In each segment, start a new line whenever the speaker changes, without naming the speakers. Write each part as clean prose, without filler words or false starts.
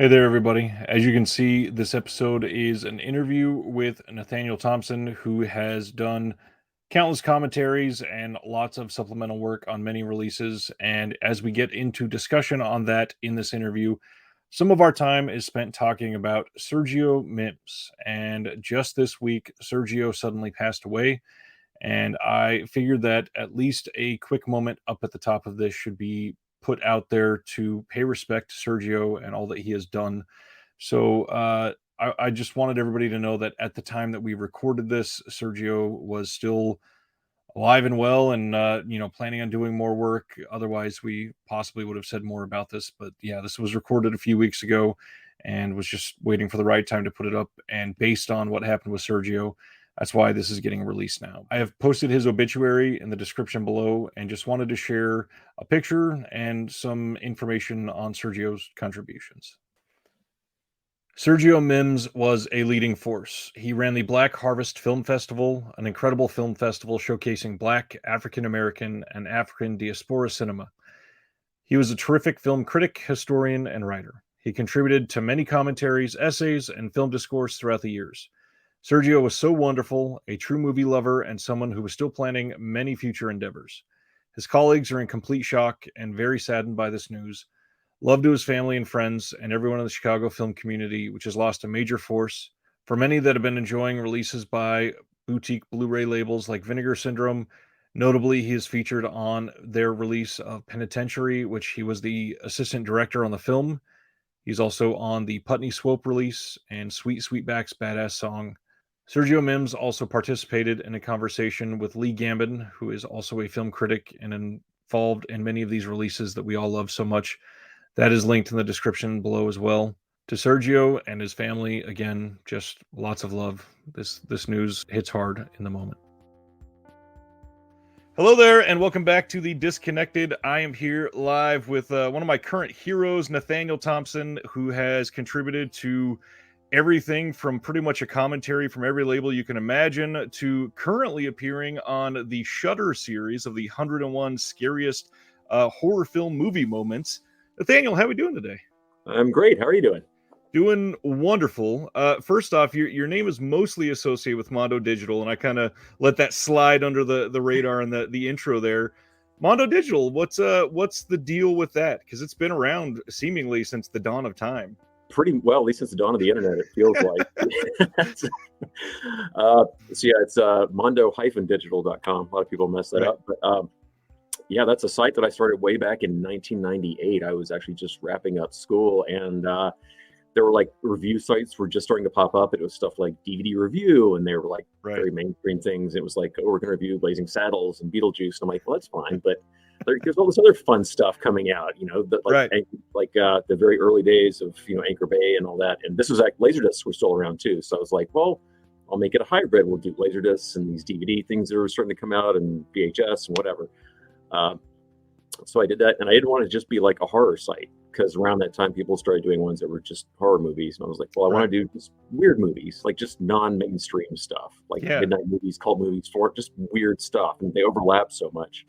Hey there, everybody. As you can see, this episode is an interview with Nathaniel Thompson, who has done countless commentaries and lots of supplemental work on many releases. And as we get into discussion on that in this interview, some of our time is spent talking about Sergio Mims. And just this week, Sergio suddenly passed away. And I figured that at least a quick moment up at the top of this should be put out there to pay respect to Sergio and all that he has done. So I just wanted everybody to know that at the time that we recorded this, Sergio was still alive and well, and planning on doing more work. Otherwise, we possibly would have said more about this. But yeah, this was recorded a few weeks ago, and was just waiting for the right time to put it up. And based on what happened with Sergio, that's why this is getting released now. I have posted his obituary in the description below, and just wanted to share a picture and some information on Sergio's contributions. Sergio Mims was a leading force. He ran the Black Harvest Film Festival, an incredible film festival showcasing Black, African American, and African diaspora cinema. He was a terrific film critic, historian, and writer. He contributed to many commentaries, essays, and film discourse throughout the years. Sergio was so wonderful, a true movie lover, and someone who was still planning many future endeavors. His colleagues are in complete shock and very saddened by this news. Love to his family and friends and everyone in the Chicago film community, which has lost a major force. For many that have been enjoying releases by boutique Blu-ray labels like Vinegar Syndrome, notably he is featured on their release of Penitentiary, which he was the assistant director on the film. He's also on the Putney Swope release and Sweet Sweetback's Badass Song. Sergio Mims also participated in a conversation with Lee Gambin, who is also a film critic and involved in many of these releases that we all love so much. That is linked in the description below as well. To Sergio and his family, again, just lots of love. This news hits hard in the moment. Hello there, and welcome back to The Disconnected. I am here live with one of my current heroes, Nathaniel Thompson, who has contributed to everything from pretty much a commentary from every label you can imagine to currently appearing on the Shudder series of the 101 Scariest Horror Film Movie Moments. Nathaniel, how are we doing today?
I'm great. How are you doing?
Doing wonderful. First off, your name is mostly associated with Mondo Digital, and I kind of let that slide under the radar in the intro there. Mondo Digital, what's the deal with that? Because it's been around seemingly since the dawn of time.
Pretty well, at least since the dawn of the internet, it feels like. It's mondo-digital.com. A lot of people mess that up, but yeah, that's a site that I started way back in 1998. I was actually just wrapping up school, and there were like review sites were just starting to pop up. It was stuff like DVD Review, and they were like very mainstream things. It was like, oh, we're going to review Blazing Saddles and Beetlejuice. And I'm like, well, that's fine, but there's all this other fun stuff coming out, the very early days of Anchor Bay and all that. And this was like Laserdiscs were still around too. So I was like, well, I'll make it a hybrid. We'll do Laserdiscs and these DVD things that are starting to come out and VHS and whatever. So I did that, and I didn't want to just be like a horror site, because around that time people started doing ones that were just horror movies, and I was like, well, I want to do just weird movies, like just non-mainstream stuff, like midnight movies, cult movies, for just weird stuff, and they overlap so much.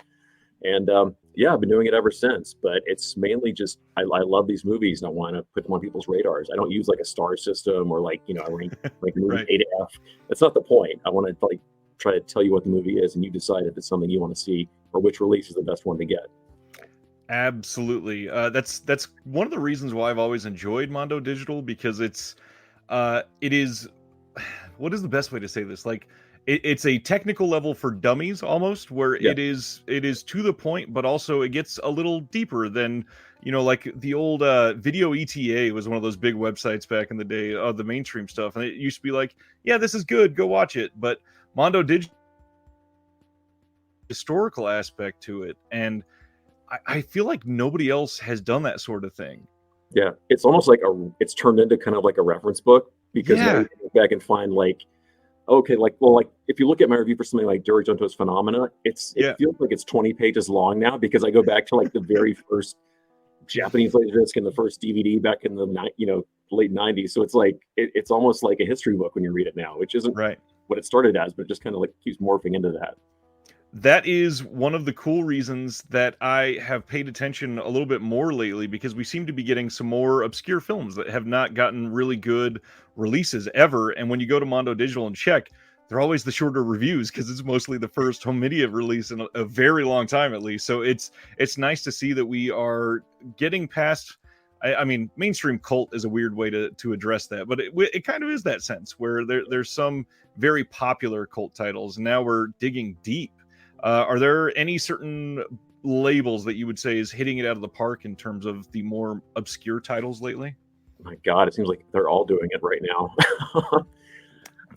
And I've been doing it ever since, but it's mainly just I love these movies and I want to put them on people's radars. I don't use like a star system or like I rank like movies A to F. That's not the point. I want to like try to tell you what the movie is, and you decide if it's something you want to see or which release is the best one to get.
Absolutely. That's one of the reasons why I've always enjoyed Mondo Digital, because it is, what is the best way to say this? Like it's a technical level for dummies almost, where it is to the point, but also it gets a little deeper than, like the old Video ETA was one of those big websites back in the day of the mainstream stuff. And it used to be like, yeah, this is good, go watch it. But Mondo Digital historical aspect to it, and I feel like nobody else has done that sort of thing.
Yeah, it's almost like it's turned into kind of like a reference book, because now you can go back and find like, okay, like, well, like if you look at my review for something like Jerry Junto's Phenomena, it feels like it's 20 pages long now, because I go back to like the very first Japanese Laserdisc and the first DVD back in the late 90s. So it's like it's almost like a history book when you read it now, which isn't what it started as, but it just kind of like keeps morphing into that.
That is one of the cool reasons that I have paid attention a little bit more lately, because we seem to be getting some more obscure films that have not gotten really good releases ever. And when you go to Mondo Digital and check, they're always the shorter reviews because it's mostly the first home media release in a very long time, at least. So it's nice to see that we are getting past. I mean, mainstream cult is a weird way to address that, but it kind of is that sense where there's some very popular cult titles. And now we're digging deep. Are there any certain labels that you would say is hitting it out of the park in terms of the more obscure titles lately?
My God, it seems like they're all doing it right now.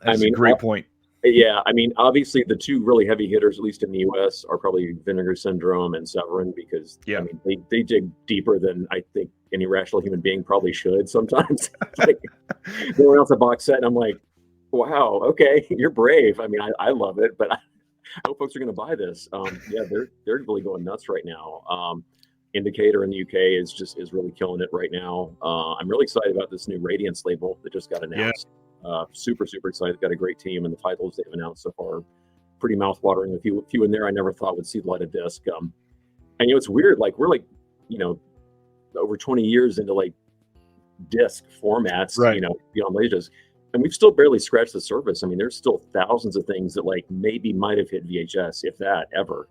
That's a great point.
Yeah, I mean, obviously the two really heavy hitters, at least in the U.S., are probably Vinegar Syndrome and Severin, because I mean, they dig deeper than I think any rational human being probably should sometimes. Like, they announce a box set, and I'm like, wow, okay, you're brave. I mean, I love it, but I hope folks are going to buy this. Yeah, they're really going nuts right now. Indicator in the UK is really killing it right now. I'm really excited about this new Radiance label that just got announced. Super excited. Got a great team, and the titles they've announced so far pretty mouthwatering. A few in there I never thought would see the light of disc. And it's weird. Like, we're like, over 20 years into like disc formats,
right,
beyond laserdisc, and we've still barely scratched the surface. I mean, there's still thousands of things that like maybe might have hit VHS, if that ever.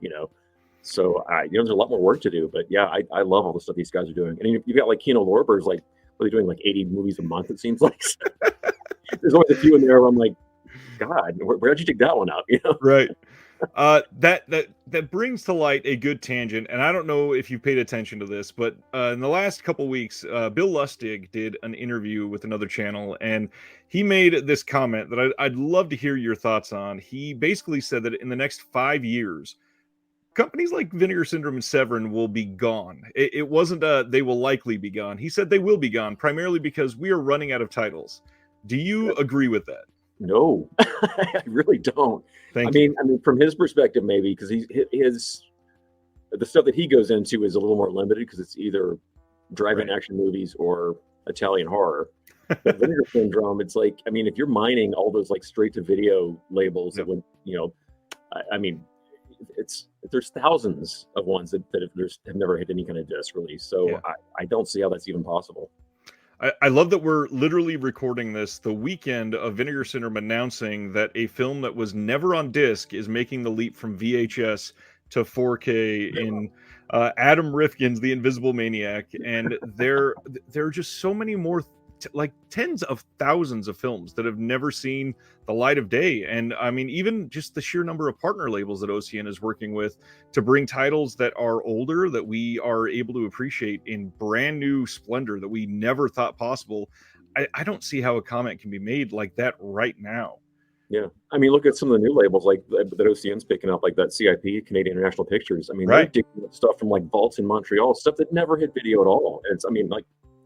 So there's a lot more work to do. But yeah, I love all the stuff these guys are doing. And you've got like Kino Lorber's like really doing like 80 movies a month, it seems like. There's always a few in there where I'm like, God, where'd you take that one out?
Right. That brings to light a good tangent, and I don't know if you paid attention to this, but in the last couple weeks, Bill Lustig did an interview with another channel, and he made this comment that I'd love to hear your thoughts on. He basically said that in the next 5 years, companies like Vinegar Syndrome and Severin will be gone. It wasn't they will likely be gone. He said they will be gone, primarily because we are running out of titles. Do you agree with that?
No, I really don't.
I mean,
from his perspective, maybe, because the stuff that he goes into is a little more limited because it's either drive-in action movies or Italian horror. But Vinegar Syndrome, it's like, I mean, if you're mining all those like straight-to-video labels that would, I mean, there's thousands of ones that have never hit any kind of disc release. So I don't see how that's even possible.
I love that we're literally recording this the weekend of Vinegar Syndrome announcing that a film that was never on disc is making the leap from VHS to 4K in Adam Rifkin's The Invisible Maniac. And there are just so many more, like tens of thousands of films that have never seen the light of day. And I mean, even just the sheer number of partner labels that OCN is working with to bring titles that are older that we are able to appreciate in brand new splendor that we never thought possible. I don't see how a comment can be made like that right now.
Yeah, I mean, look at some of the new labels like that OCN's picking up, like that CIP, Canadian International Pictures. I mean, they're digging up stuff from like Vaults in Montreal, stuff that never hit video at all.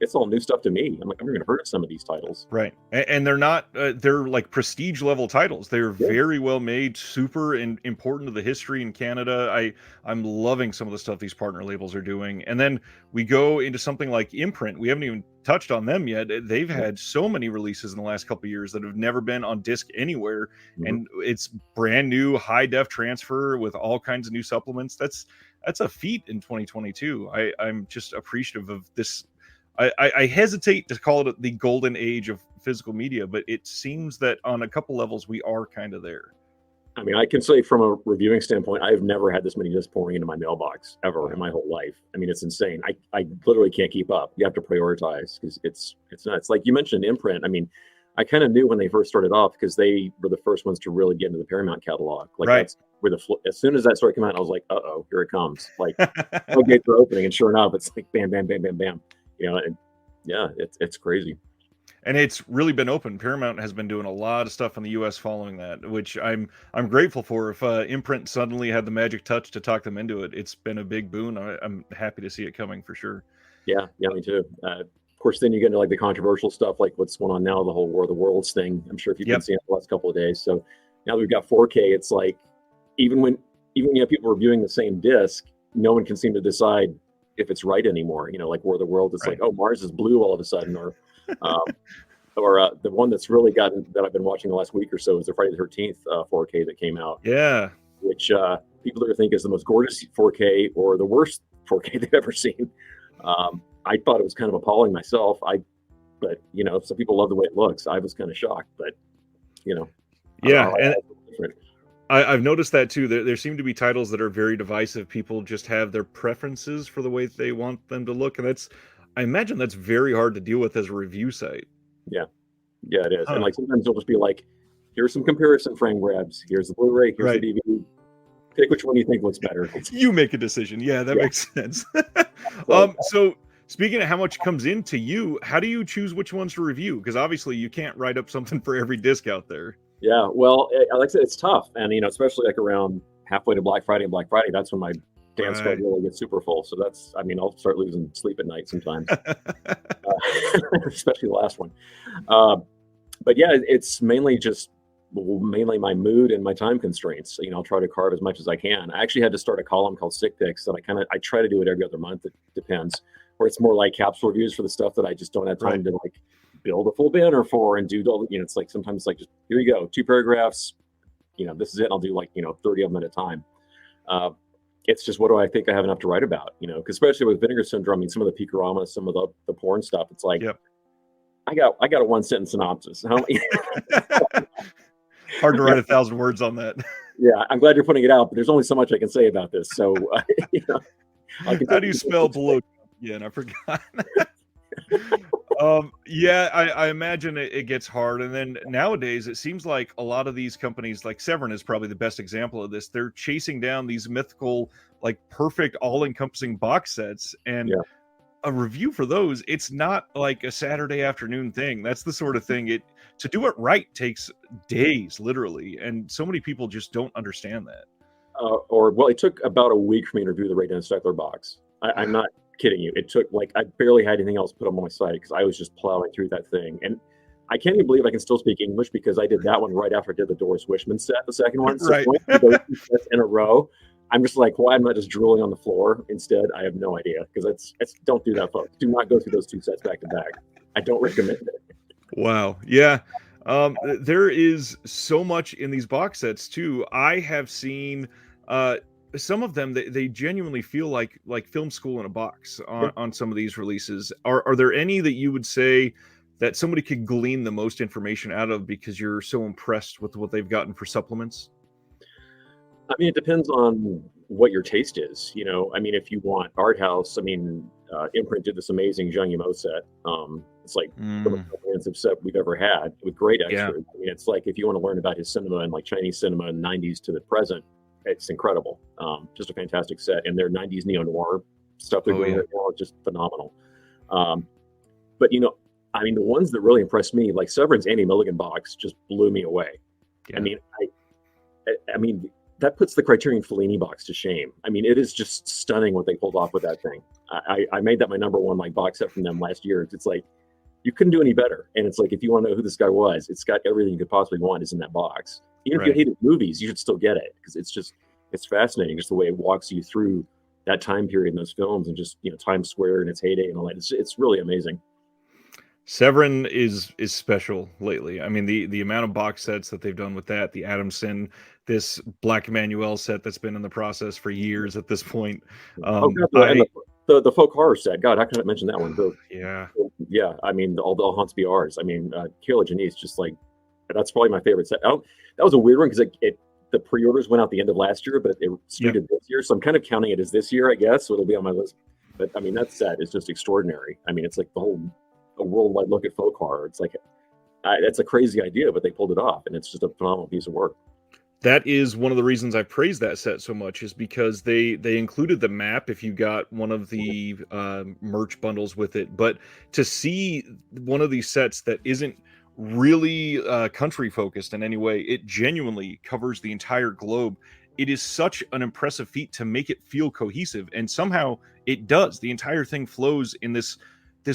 It's all new stuff to me. I'm like, I've never even heard of some of these titles.
Right. And they're not, they're like prestige level titles. They're very well made, super important to the history in Canada. I'm loving some of the stuff these partner labels are doing. And then we go into something like Imprint. We haven't even touched on them yet. They've had so many releases in the last couple of years that have never been on disc anywhere. And it's brand new high def transfer with all kinds of new supplements. That's a feat in 2022. I'm just appreciative of this. I hesitate to call it the golden age of physical media, but it seems that on a couple levels we are kind of there.
I mean, I can say from a reviewing standpoint, I've never had this many discs pouring into my mailbox ever in my whole life. I mean, it's insane. I literally can't keep up. You have to prioritize because it's nuts. Like you mentioned, Imprint. I mean, I kind of knew when they first started off because they were the first ones to really get into the Paramount catalog. Like that's where as soon as that started coming out, I was like, uh-oh, here it comes. Like, gates are opening, and sure enough, it's like bam, bam, bam, bam, bam. And yeah, it's crazy.
And it's really been open. Paramount has been doing a lot of stuff in the U.S. following that, which I'm grateful for. If Imprint suddenly had the magic touch to talk them into it, it's been a big boon. I'm happy to see it coming for sure.
Yeah, me too. Of course, then you get into like the controversial stuff, like what's going on now, the whole War of the Worlds thing. I'm sure if you've been seeing it the last couple of days. So now that we've got 4K, it's like even when people are viewing the same disc, no one can seem to decide if it's right anymore. Like War of the World, it's like, oh, Mars is blue all of a sudden, or the one that's really gotten that I've been watching the last week or so is the Friday the 13th 4K that came out.
Yeah,
which which people either think is the most gorgeous 4K or the worst 4K they've ever seen. I thought it was kind of appalling myself. But you know, some people love the way it looks. I was kind of shocked, but you know,
Yeah, and
different.
I've noticed that too. There seem to be titles that are very divisive. People just have their preferences for the way they want them to look, and I imagine that's very hard to deal with as a review site.
Yeah, yeah, it is.
Huh.
And like sometimes you'll just be like, here's some comparison frame grabs. Here's the Blu-ray. Here's
Right.
the DVD. Pick which one you think looks better.
You make a decision. Yeah, that makes sense. So speaking of how much comes into you, how do you choose which ones to review? Because obviously you can't write up something for every disc out there.
Yeah, well, like I said, it's tough, and you know, especially like around halfway to Black Friday and Black Friday, that's when my dance schedule really gets super full. So that's, I mean, I'll start losing sleep at night sometimes, especially the last one. But yeah, it's mainly my mood and my time constraints. You know, I'll try to carve as much as I can. I actually had to start a column called Sick Picks that I try to do it every other month. It depends, where it's more like capsule reviews for the stuff that I just don't have time to like build a full banner for and do all, you know, it's like sometimes it's like, just here you go, 2 paragraphs, you know, this is it. And I'll do like, you know, 30 of them at a time. It's just, what do I think I have enough to write about, you know, because especially with Vinegar Syndrome, I mean, some of the Peakorama, some of the porn stuff, it's like, I got a 1-sentence synopsis.
Hard to write 1,000 words on that.
Yeah, I'm glad you're putting it out, but there's only so much I can say about this. So, you know,
how do you spell below? Yeah, I forgot. Yeah, I imagine it gets hard. And then nowadays, it seems like a lot of these companies, like Severin is probably the best example of this. They're chasing down these mythical, like perfect, all-encompassing box sets. And a review for those, it's not like a Saturday afternoon thing. That's the sort of thing to do it right takes days, literally. And so many people just don't understand that.
Well, it took about a week for me to review the Ray Dennis Steckler box. I'm not kidding you. It took, like, I barely had anything else put on my site because I was just plowing through that thing. And I can't even believe I can still speak English because I did that one right after I did the Doris Wishman set, the second one. So those 2 sets in a row, I'm just like, why am I just drooling on the floor instead? I have no idea, because it's don't do that, folks. Do not go through those 2 sets back to back. I don't recommend it.
Wow. Yeah. There is so much in these box sets too. I have seen some of them, they genuinely feel like film school in a box on some of these releases. Are there any that you would say that somebody could glean the most information out of because you're so impressed with what they've gotten for supplements?
I mean, it depends on what your taste is. You know, I mean, if you want art house, I mean, Imprint did this amazing Zhang Yimou set. It's like the most comprehensive set we've ever had with great extras. I mean, it's like if you want to learn about his cinema and like Chinese cinema in the 90s to the present, it's incredible. Just a fantastic set. And their 90s neo-noir stuff they're doing right now is just phenomenal. But, you know, I mean, the ones that really impressed me, like Severin's Andy Milligan box, just blew me away. I mean, I mean, that puts the Criterion Fellini box to shame. I mean, it is just stunning what they pulled off with that thing. I made that my #1 like box set from them last year. It's like, you couldn't do any better. And it's like, if you want to know who this guy was, it's got everything you could possibly want is in that box. Even if you hated movies, you should still get it, because it's fascinating just the way it walks you through that time period in those films, and just, you know, Times Square in its heyday and all that. It's really amazing.
Severin is special lately. I mean, the amount of box sets that they've done with that, the Adamson, this Black Emanuel set that's been in the process for years at this point.
The folk horror set. God, how can I mention that one?
Yeah.
I mean, all haunts be ours. I mean, Kayla Janice, just like, that's probably my favorite set. That was a weird one because the pre-orders went out the end of last year, but it started this year, so I'm kind of counting it as this year, I guess. So it'll be on my list. But I mean, that set is just extraordinary. I mean, it's like a worldwide look at folk horror. It's like, that's a crazy idea, but they pulled it off, and it's just a phenomenal piece of work.
That is one of the reasons I praise that set so much, is because they included the map if you got one of the merch bundles with it. But to see one of these sets that isn't really country focused in any way, it genuinely covers the entire globe. It is such an impressive feat to make it feel cohesive, and somehow it does. The entire thing flows in this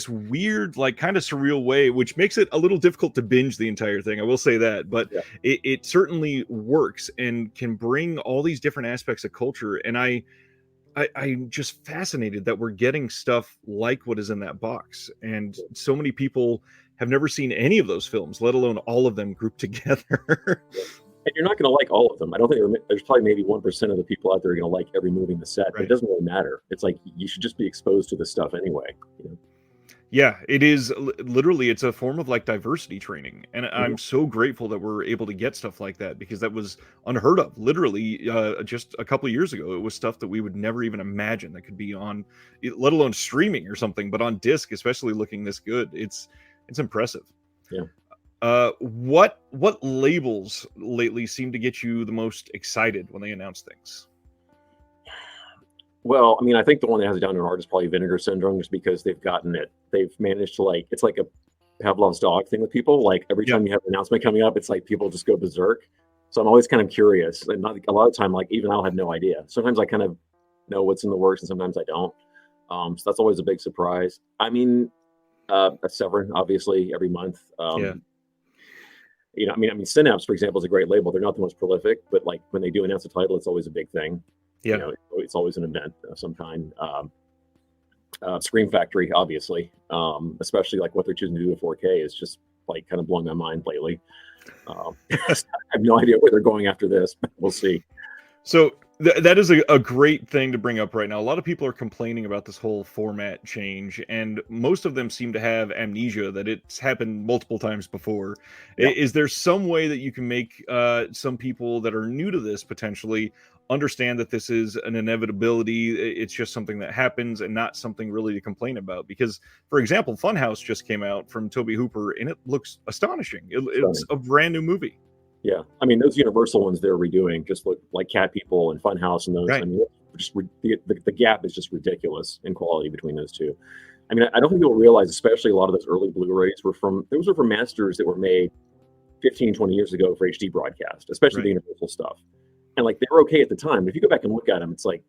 weird, like, kind of surreal way, which makes it a little difficult to binge the entire thing, I will say that, but it certainly works and can bring all these different aspects of culture. And I'm just fascinated that we're getting stuff like what is in that box, and so many people have never seen any of those films, let alone all of them grouped together.
And you're not going to like all of them. I don't think there's probably maybe 1% of the people out there are going to like every movie in the set. But it
Right.
doesn't really matter. It's like you should just be exposed to this stuff anyway.
Yeah, it is literally it's a form of like diversity training, and
Mhm.
I'm so grateful that we're able to get stuff like that because that was unheard of. Literally, just a couple of years ago, it was stuff that we would never even imagine that could be on, let alone streaming or something, but on disc, especially looking this good. It's impressive.
Yeah.
What labels lately seem to get you the most excited when they announce things?
Well, I mean, I think the one that has it down to an art is probably Vinegar Syndrome, just because they've gotten it. They've managed to it's like a Pavlov's dog thing with people. Like every
Yep.
time you have an announcement coming up, it's like people just go berserk. So I'm always kind of curious, and not, a lot of time, like even I'll have no idea. Sometimes I kind of know what's in the works, and sometimes I don't. So that's always a big surprise. I mean, a Severin, obviously, every month.
Yeah.
Synapse, for example, is a great label. They're not the most prolific, but like when they do announce a title, it's always a big thing.
Yeah.
It's always an event of some kind. Scream Factory, obviously, especially like what they're choosing to do with 4K is just like kind of blowing my mind lately. I have no idea where they're going after this, but we'll see.
So that is a great thing to bring up right now. A lot of people are complaining about this whole format change, and most of them seem to have amnesia that it's happened multiple times before.
Yeah.
Is there some way that you can make some people that are new to this potentially understand that this is an inevitability? It's just something that happens and not something really to complain about? Because, for example, Funhouse just came out from Toby Hooper, and it looks astonishing. It's a brand new movie.
Yeah, I mean those Universal ones they're redoing just look like Cat People and Funhouse and those.
Right.
I mean, the gap is just ridiculous in quality between those two. I mean, I don't think people realize, especially a lot of those early Blu-rays were from masters that were made 15, 20 years ago for HD broadcast, especially the
Right.
Universal stuff. And like they were okay at the time. But if you go back and look at them, it's like,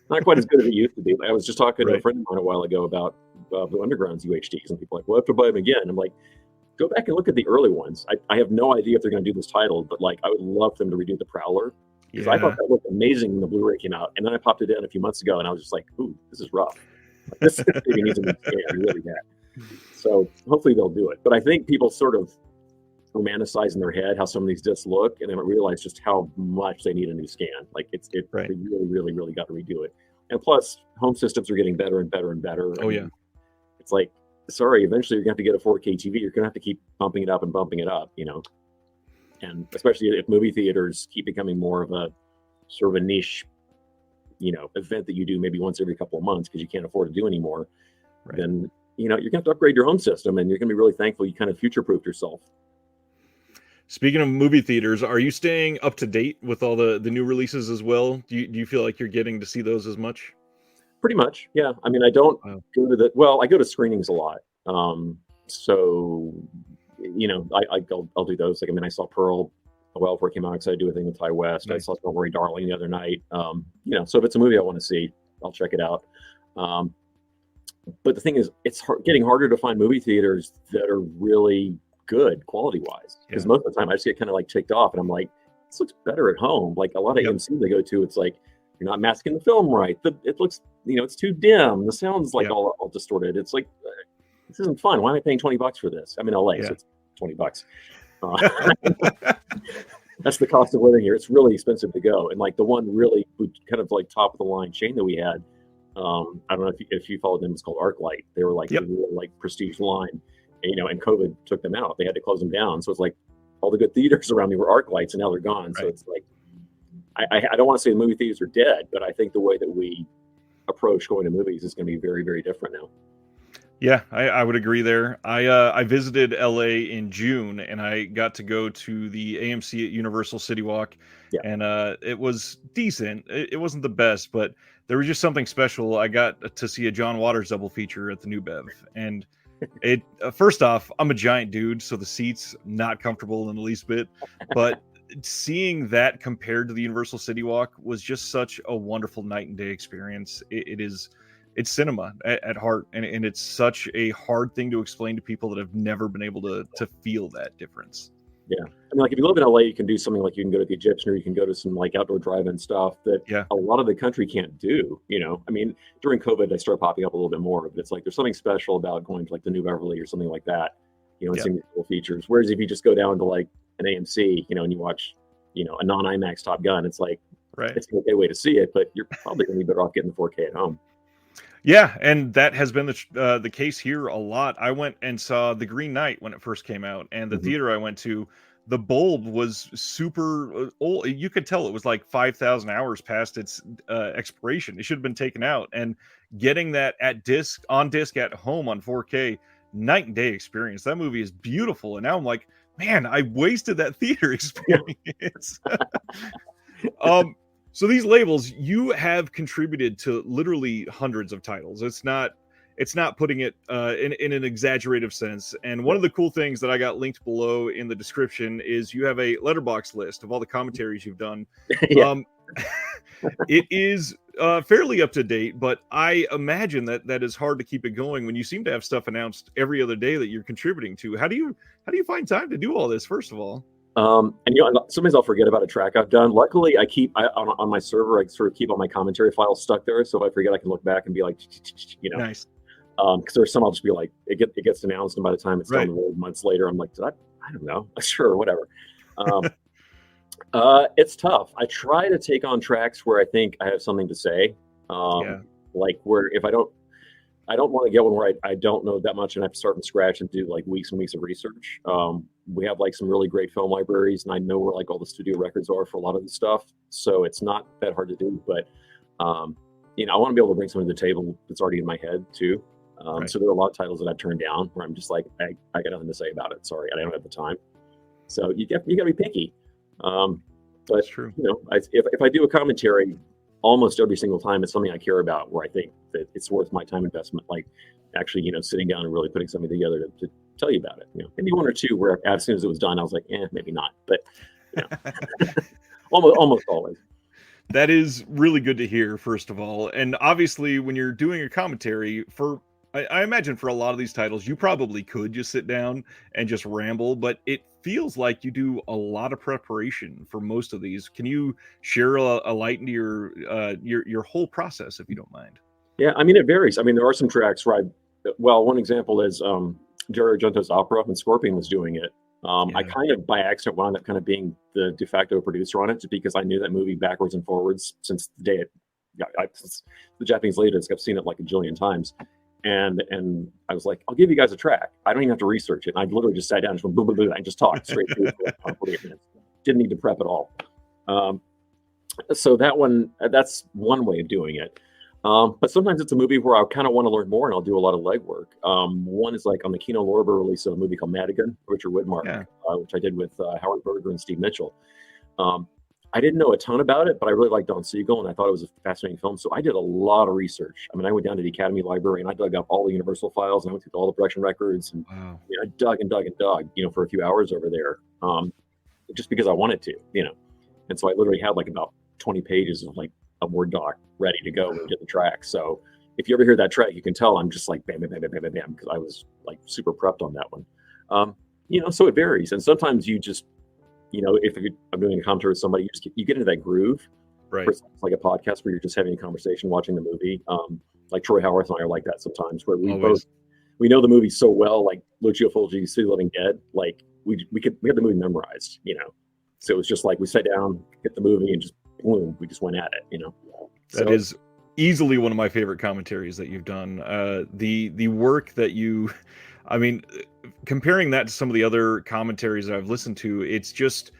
not quite as good as it used to be. I was just talking to a
Right.
friend of mine a while ago about Blue Underground's UHDs, and people are like, "Well, I have to buy them again." I'm like, go back and look at the early ones. I have no idea if they're going to do this title, but like I would love them to redo the Prowler because I thought
Yeah.
that looked amazing when the Blu-ray came out, and then I popped it in a few months ago, and I was just like, "Ooh, this is rough. Like, this maybe needs a new scan really bad." So hopefully they'll do it. But I think people sort of romanticize in their head how some of these discs look, and they don't realize just how much they need a new scan. Like
Right.
they really, really, really got to redo it. And plus, home systems are getting better and better and better.
Oh, yeah.
It's like, sorry, eventually you're going to have to get a 4K TV. You're going to have to keep bumping it up and bumping it up, And especially if movie theaters keep becoming more of a sort of a niche, event that you do maybe once every couple of months because you can't afford to do anymore,
Right.
then, you're going to have to upgrade your home system, and you're going to be really thankful you kind of future-proofed yourself.
Speaking of movie theaters, are you staying up to date with all the new releases as well? Do you feel like you're getting to see those as much?
Pretty much, yeah. I mean, I don't
Wow.
go to I go to screenings a lot. So, I'll do those. Like, I mean, I saw Pearl a while before it came out because I do a thing with Ty West.
Nice.
I saw Don't Worry Darling the other night. So if it's a movie I want to see, I'll check it out. But the thing is, it's getting harder to find movie theaters that are really good quality wise, because most of the time I just get kind of like ticked off, and I'm like, this looks better at home. Like a lot of AMC they go to, it's like you're not masking the film right. It looks, it's too dim. The sound's like all distorted. It's like this isn't fun. Why am I paying $20 for this? I'm in LA, so it's $20. That's the cost of living here. It's really expensive to go. And like the one really kind of like top of the line chain that we had, I don't know if you followed them. It's called ArcLight. They were like a real like prestige line, and COVID took them out. They had to close them down. So it's like all the good theaters around me were ArcLights, and now they're gone. Right. So it's like I don't want to say the movie theaters are dead, but I think the way that we approach going to movies is going to be very, very different now.
Yeah, I would agree there. I visited LA in June, and I got to go to the AMC at Universal City Walk, and it was decent. It wasn't the best, but there was just something special. I got to see a John Waters double feature at the New Bev, and it first off, I'm a giant dude, so the seats not comfortable in the least bit, but seeing that compared to the Universal City Walk was just such a wonderful night and day experience. It's cinema at heart, and it's such a hard thing to explain to people that have never been able to feel that difference.
Yeah, I mean, like if you live in LA, you can do something like you can go to the Egyptian, or you can go to some like outdoor drive-in stuff that a lot of the country can't do. I mean, during COVID, they started popping up a little bit more, but it's like there's something special about going to like the New Beverly or something like that, and seeing these cool features. Whereas if you just go down to like an AMC, and you watch, a non-IMAX Top Gun, it's like,
Right.
it's an okay way to see it, but you're probably going to be better off getting the 4K at home.
Yeah, and that has been the case here a lot. I went and saw The Green Knight when it first came out, and the theater I went to, the bulb was super old. You could tell it was like 5,000 hours past its expiration. It should have been taken out. And getting that on disc at home on 4K, night and day experience. That movie is beautiful, and now I'm like, man, I wasted that theater experience. So these labels, you have contributed to literally hundreds of titles. It's not putting it in an exaggerative sense. And one of the cool things that I got linked below in the description is you have a letterbox list of all the commentaries you've done. It is fairly up to date, but I imagine that is hard to keep it going when you seem to have stuff announced every other day that you're contributing to. How do you find time to do all this, first of all?
And sometimes I'll forget about a track I've done. Luckily, I keep on my server. I sort of keep all my commentary files stuck there, so if I forget, I can look back and be like,
Nice.
Because there's some I'll just be like, it gets announced, and by the time it's down the road months later, I'm like, I don't know, sure, whatever. It's tough. I try to take on tracks where I think I have something to say. Like where if I don't want to get one where I don't know that much and I have to start from scratch and do like weeks and weeks of research. We have like some really great film libraries, and I know where like all the studio records are for a lot of the stuff. So it's not that hard to do, but I want to be able to bring something to the table that's already in my head too. So there are a lot of titles that I've turned down where I'm just like, I got nothing to say about it. Sorry, I don't have the time. So you got to be picky. But
that's true.
If I do a commentary, almost every single time it's something I care about, where I think that it's worth my time investment, like actually, sitting down and really putting something together to tell you about it. Maybe one or two where as soon as it was done, I was like, maybe not, but almost always.
That is really good to hear, first of all. And obviously, when you're doing a commentary I imagine for a lot of these titles, you probably could just sit down and just ramble, but it feels like you do a lot of preparation for most of these. Can you share a light into your whole process, if you don't mind?
Yeah, I mean, it varies. I mean, there are some tracks where one example is Dario Argento's opera, when Scorpion was doing it. I kind of by accident wound up kind of being the de facto producer on it, just because I knew that movie backwards and forwards since the day since the Japanese leaders. I've seen it like a jillion times. And I was like, I'll give you guys a track. I don't even have to research it. And I literally just sat down and just went boom, boom, boom, and just talked straight through for 48 minutes. Didn't need to prep at all. So that's one way of doing it. But sometimes it's a movie where I kind of want to learn more, and I'll do a lot of legwork. One is like on the Kino Lorber release of a movie called Madigan, Richard Widmark, which I did with Howard Berger and Steve Mitchell. I didn't know a ton about it, but I really liked Don Siegel, and I thought it was a fascinating film. So I did a lot of research. I mean, I went down to the Academy Library, and I dug up all the Universal files, and I went through all the production records, and I dug and dug and dug, for a few hours over there, just because I wanted to, And so I literally had like about 20 pages of like a Word doc ready to go and get the track. So if you ever hear that track, you can tell I'm just like bam, bam, bam, bam, bam, bam, because I was like super prepped on that one. So it varies, and sometimes you just if I'm doing a commentary with somebody, you get into that groove.
Right.
It's like a podcast where you're just having a conversation, watching the movie. Like Troy Howarth and I are like that sometimes, where we know the movie so well, like Lucio Fulci's City of the Living Dead. Like we had the movie memorized, So it was just like we sat down, hit the movie, and just boom, we just went at it,
That is easily one of my favorite commentaries that you've done. The work that you, I mean, comparing that to some of the other commentaries that I've listened to, it's just,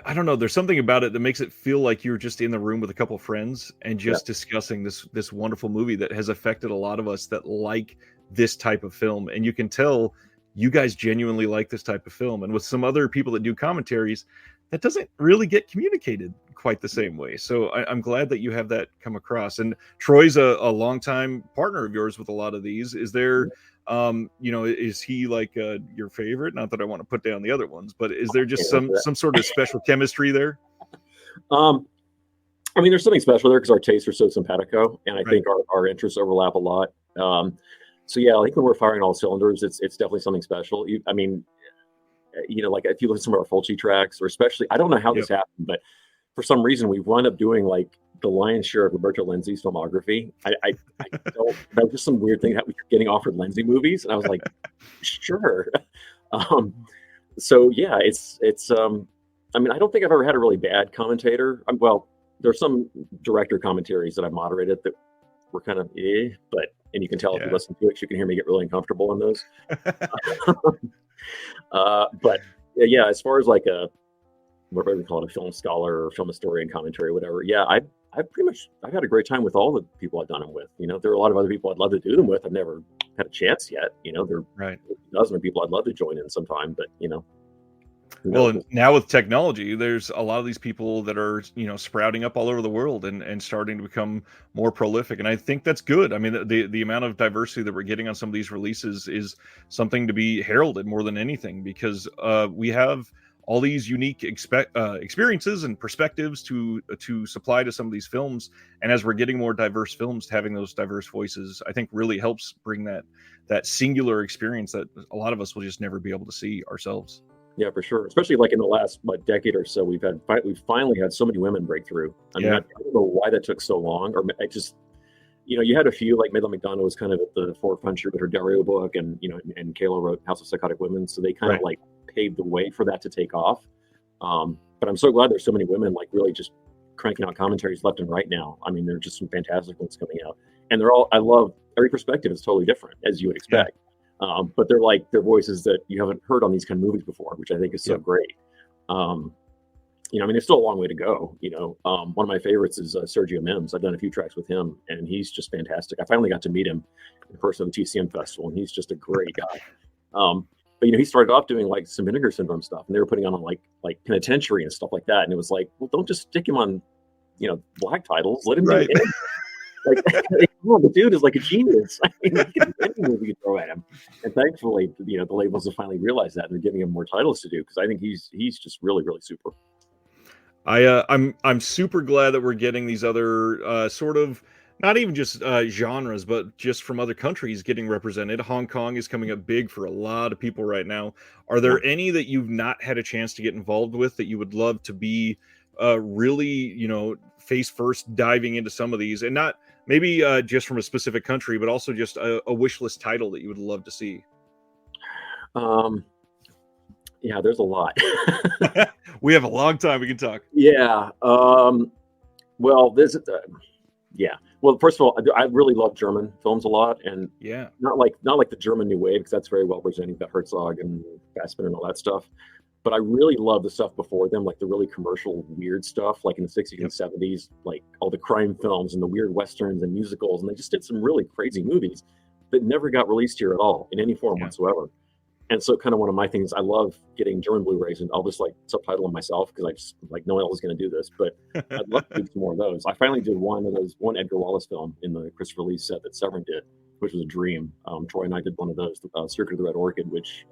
I don't know, there's something about it that makes it feel like you're just in the room with a couple of friends and just discussing this wonderful movie that has affected a lot of us that like this type of film. And you can tell you guys genuinely like this type of film. And with some other people that do commentaries, that doesn't really get communicated quite the same way. So I'm glad that you have that come across. And Troy's a longtime partner of yours with a lot of these. Is there, is he like your favorite? Not that I want to put down the other ones, but is there just some sort of special chemistry there?
I mean, there's something special there because our tastes are so simpatico, and I think our interests overlap a lot. So yeah, I think when we're firing all cylinders, it's definitely something special. Like if you listen to some of our Fulci tracks, or especially, I don't know how this happened, but for some reason we wound up doing like the lion's share of Roberto Lenzi's filmography. I don't, that was just some weird thing that we were getting offered Lenzi movies, and I was like, sure. So yeah, it's I mean, I don't think I've ever had a really bad commentator. Well, there's some director commentaries that I moderated that were kind of but and you can tell if you
Yeah.
listen to it, you can hear me get really uncomfortable on those. But yeah, as far as like a whatever we call it, a film scholar or film historian commentary, or whatever. Yeah, I've had a great time with all the people I've done them with. There are a lot of other people I'd love to do them with. I've never had a chance yet. There are
Right.
a dozen of people I'd love to join in sometime, but who
Well,
knows?
and now with technology, there's a lot of these people that are, sprouting up all over the world and starting to become more prolific. And I think that's good. I mean, the amount of diversity that we're getting on some of these releases is something to be heralded more than anything, because we have all these unique experiences and perspectives to supply to some of these films. And as we're getting more diverse films, having those diverse voices, I think really helps bring that singular experience that a lot of us will just never be able to see ourselves.
Yeah, for sure. Especially like in the last decade or so, we've finally had so many women break through. I mean,
Yeah.
I don't know why that took so long, or I just you had a few like Madeline McDonough was kind of at the forefront with her Dario book, and and Kayla wrote House of Psychotic Women, so they kind of
Right.
like paved the way for that to take off. But I'm so glad there's so many women like really just cranking out commentaries left and right now. I mean, there are just some fantastic ones coming out, and I love every perspective is totally different as you would
Yeah.
expect. But they're voices that you haven't heard on these kind of movies before, which I think is so
Yep.
great. I mean, there's still a long way to go. One of my favorites is Sergio Mims. I've done a few tracks with him, and he's just fantastic. I finally got to meet him in person at the TCM festival, and he's just a great guy. But he started off doing like some Vinegar Syndrome stuff, and they were putting on like Penitentiary and stuff like that. And it was like, well, don't just stick him on, black titles. Let him
Right.
do it. Like, come on, the dude is like a genius. I mean, he can do any movie you throw at him. And thankfully, the labels have finally realized that, and they're giving him more titles to do, because I think he's just really, really super.
I'm super glad that we're getting these other sort of not even just genres, but just from other countries getting represented. Hong Kong is coming up big for a lot of people right now. Are
Yeah.
there any that you've not had a chance to get involved with that you would love to be really, face first diving into some of these, and not maybe just from a specific country, but also just a wish list title that you would love to see?
Um, yeah, there's a lot.
We have a long time we can talk.
Yeah. Well, yeah. Well, first of all, I really love German films a lot, and
Yeah.
not like the German New Wave, because that's very well presented, got Herzog and Fassbinder and all that stuff. But I really love the stuff before them, like the really commercial, weird stuff, like in the 60s and 70s, like all the crime films and the weird westerns and musicals. And they just did some really crazy movies that never got released here at all in any form
Yeah.
whatsoever. And so kind of one of my things, I love getting German Blu-rays, and I'll just like subtitle them myself, because I just like no one else is going to do this, but I'd love to do some more of those. I finally did one Edgar Wallace film in the Christopher Lee set that Severin did, which was a dream. Troy and I did one of those, Circuit of the Red Orchid, which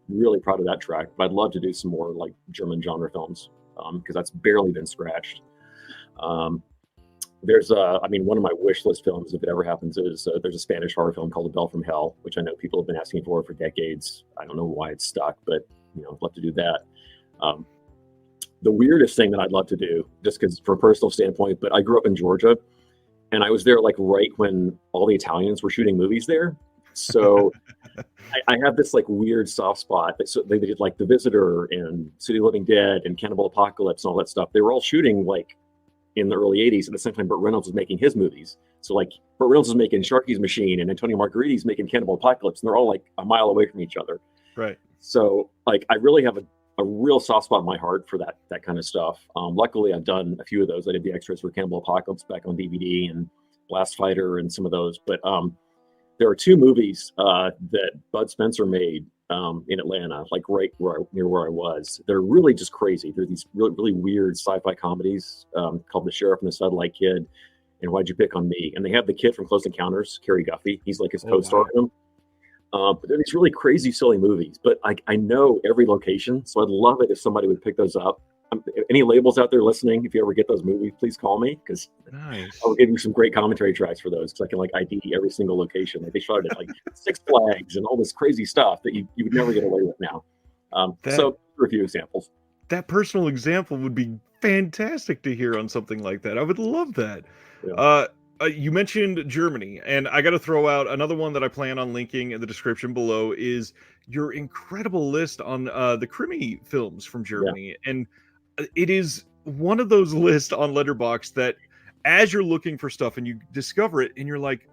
really proud of that track. But I'd love to do some more like German genre films, because that's barely been scratched. There's one of my wish list films, if it ever happens, is there's a Spanish horror film called A Bell from Hell, which I know people have been asking for decades. I don't know why it's stuck, but I'd love to do that. The weirdest thing that I'd love to do, just because from a personal standpoint, but I grew up in Georgia, and I was there like right when all the Italians were shooting movies there. So I have this like weird soft spot. So they did like The Visitor and City of the Living Dead and Cannibal Apocalypse and all that stuff. They were all shooting like in the early 80s, at the same time Burt Reynolds was making his movies. So like Burt Reynolds was making Sharky's Machine, and Antonio Margheriti's making Cannibal Apocalypse, and they're all like a mile away from each other.
Right.
So like I really have a real soft spot in my heart for that kind of stuff. Luckily, I've done a few of those. I did the extras for Cannibal Apocalypse back on DVD, and Blast Fighter and some of those. But there are two movies that Bud Spencer made in Atlanta, like right near where I was. They're really just crazy. They're these really, really weird sci-fi comedies called The Sheriff and the Satellite Kid and Why'd You Pick on Me? And they have the kid from Close Encounters, Kerry Guffey. He's like his co-star in them. But they're these really crazy, silly movies. But I know every location, so I'd love it if somebody would pick those up. Any labels out there listening, if you ever get those movies, please call me, because
Nice.
I'll give you some great commentary tracks for those, because I can like ID every single location. Like they shot it at like Six Flags and all this crazy stuff that you would never get away with now. So for a few examples.
That personal example would be fantastic to hear on something like that. I would love that.
Yeah.
You mentioned Germany, and I got to throw out another one that I plan on linking in the description below is your incredible list on the Krimi films from
Yeah.
Germany. And it is one of those lists on Letterboxd that as you're looking for stuff and you discover it and you're like,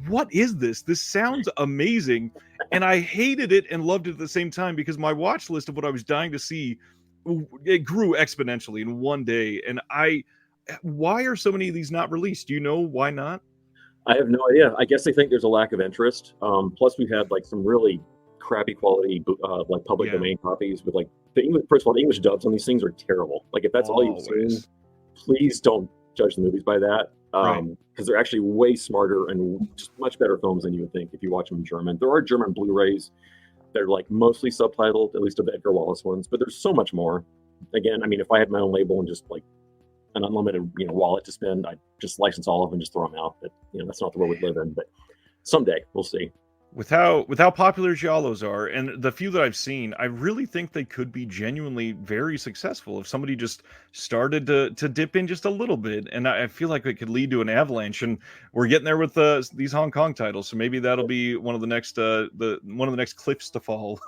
what is this? This sounds amazing. And I hated it and loved it at the same time because my watch list of what I was dying to see, it grew exponentially in one day. And why are so many of these not released? Do you know why not?
I have no idea. I guess they think there's a lack of interest. Plus, we've had like some really crappy quality, like public
Yeah.
domain copies with like the English. First of all, the English dubs on these things are terrible. Like if that's all you've seen,
Always.
please don't judge the movies by that.
Right.
Because they're actually way smarter and just much better films than you would think if you watch them in German. There are German Blu-rays. They're like mostly subtitled, at least of the Edgar Wallace ones, but there's so much more. Again, I mean, if I had my own label and just like an unlimited, wallet to spend, I'd just license all of them and just throw them out. But that's not the world we live in. But someday we'll see.
With how popular giallos are, and the few that I've seen, I really think they could be genuinely very successful if somebody just started to dip in just a little bit. And I feel like it could lead to an avalanche. And we're getting there with these Hong Kong titles, so maybe that'll be one of the next one of the next cliffs to fall.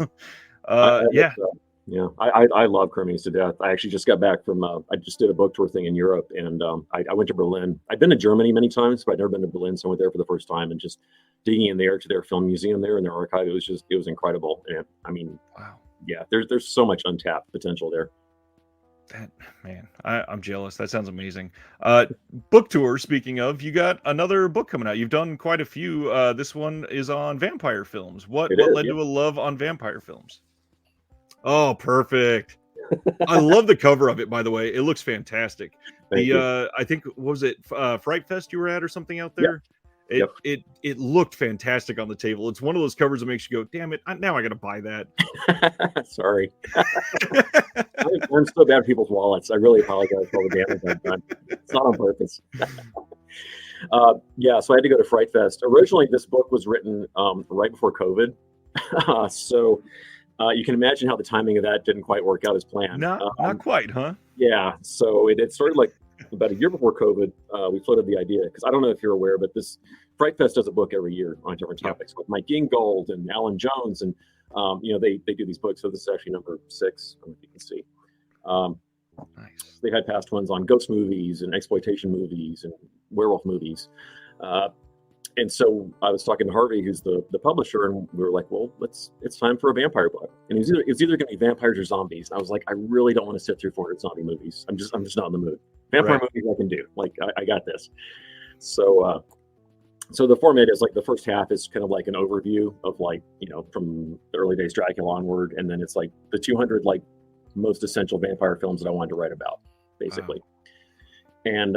Yeah.
Yeah, I love Crimies to death. I actually just got back from I just did a book tour thing in Europe, and I went to Berlin. I've been to Germany many times, but I'd never been to Berlin, so I went there for the first time and just digging in there to their film museum there and their archive. It was incredible. And I mean,
Wow.
yeah, there's so much untapped potential there.
That man, I'm jealous. That sounds amazing. Book tour. Speaking of, you got another book coming out. You've done quite a few. This one is on vampire films. What
It is,
led
yeah.
to a love on vampire films? Oh, perfect. I love the cover of it, by the way. It looks fantastic.
Thank you.
I think, what was it, Fright Fest you were at or something out
Yep.
there?
Yep.
It looked fantastic on the table. It's one of those covers that makes you go, damn it, now I got to buy that.
Sorry. I'm so bad at people's wallets. I really apologize for all the damage I've done. It's not on purpose. Yeah, so I had to go to Fright Fest. Originally, this book was written right before COVID. So you can imagine how the timing of that didn't quite work out as planned.
Not quite, huh?
Yeah, so it started like about a year before COVID. We floated the idea, because I don't know if you're aware, but this Fright Fest does a book every year on different topics with Mike Gingold and Alan Jones, and they do these books. So this is actually number 6. I don't know if you can see.
Nice.
They've had past ones on ghost movies and exploitation movies and werewolf movies. And so I was talking to Harvey, who's the publisher, and we were like, well, it's time for a vampire book. And it's either going to be vampires or zombies. And I was like, I really don't want to sit through 400 zombie movies. I'm just not in the mood. Vampire movies I can do. Like, I got this. So the format is like the first half is kind of like an overview of like, from the early days Dracula onward. And then it's like the 200 like most essential vampire films that I wanted to write about, basically. Wow. And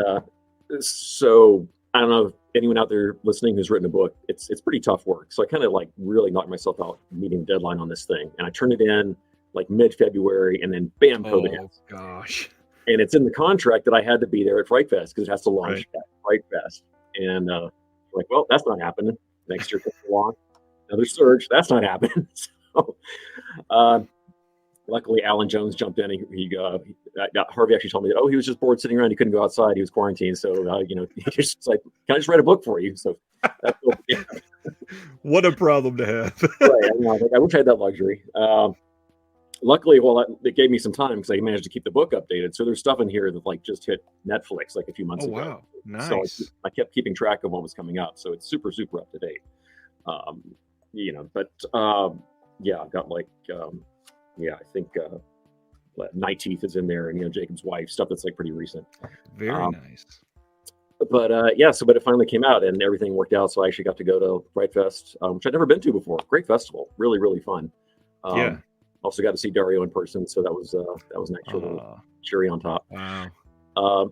so I don't know if anyone out there listening who's written a book, it's pretty tough work. So I kind of like really knocked myself out meeting the deadline on this thing. And I turned it in like mid-February, and then bam, COVID hits.
Gosh.
And it's in the contract that I had to be there at Fright Fest because it has to launch at Fright Fest. And like, well, that's not happening. Next year comes along. Another surge. That's not happening. So luckily, Alan Jones jumped in. Harvey actually told me that, he was just bored sitting around. He couldn't go outside. He was quarantined. So, he's just like, can I just write a book for you? So that's
what a problem to have.
Right. I wish I had that luxury. Luckily, it gave me some time because I managed to keep the book updated. So there's stuff in here that like just hit Netflix like a few months ago.
Wow. Nice.
So I kept keeping track of what was coming up. So it's super, super up to date. I've got like, I think Night Teeth is in there, and Jacob's Wife, stuff that's like pretty recent.
Very nice.
But but it finally came out and everything worked out. So I actually got to go to Fright Fest, which I'd never been to before. Great festival, really, really fun. Also got to see Dario in person, so that was an extra little cherry on top.
Wow.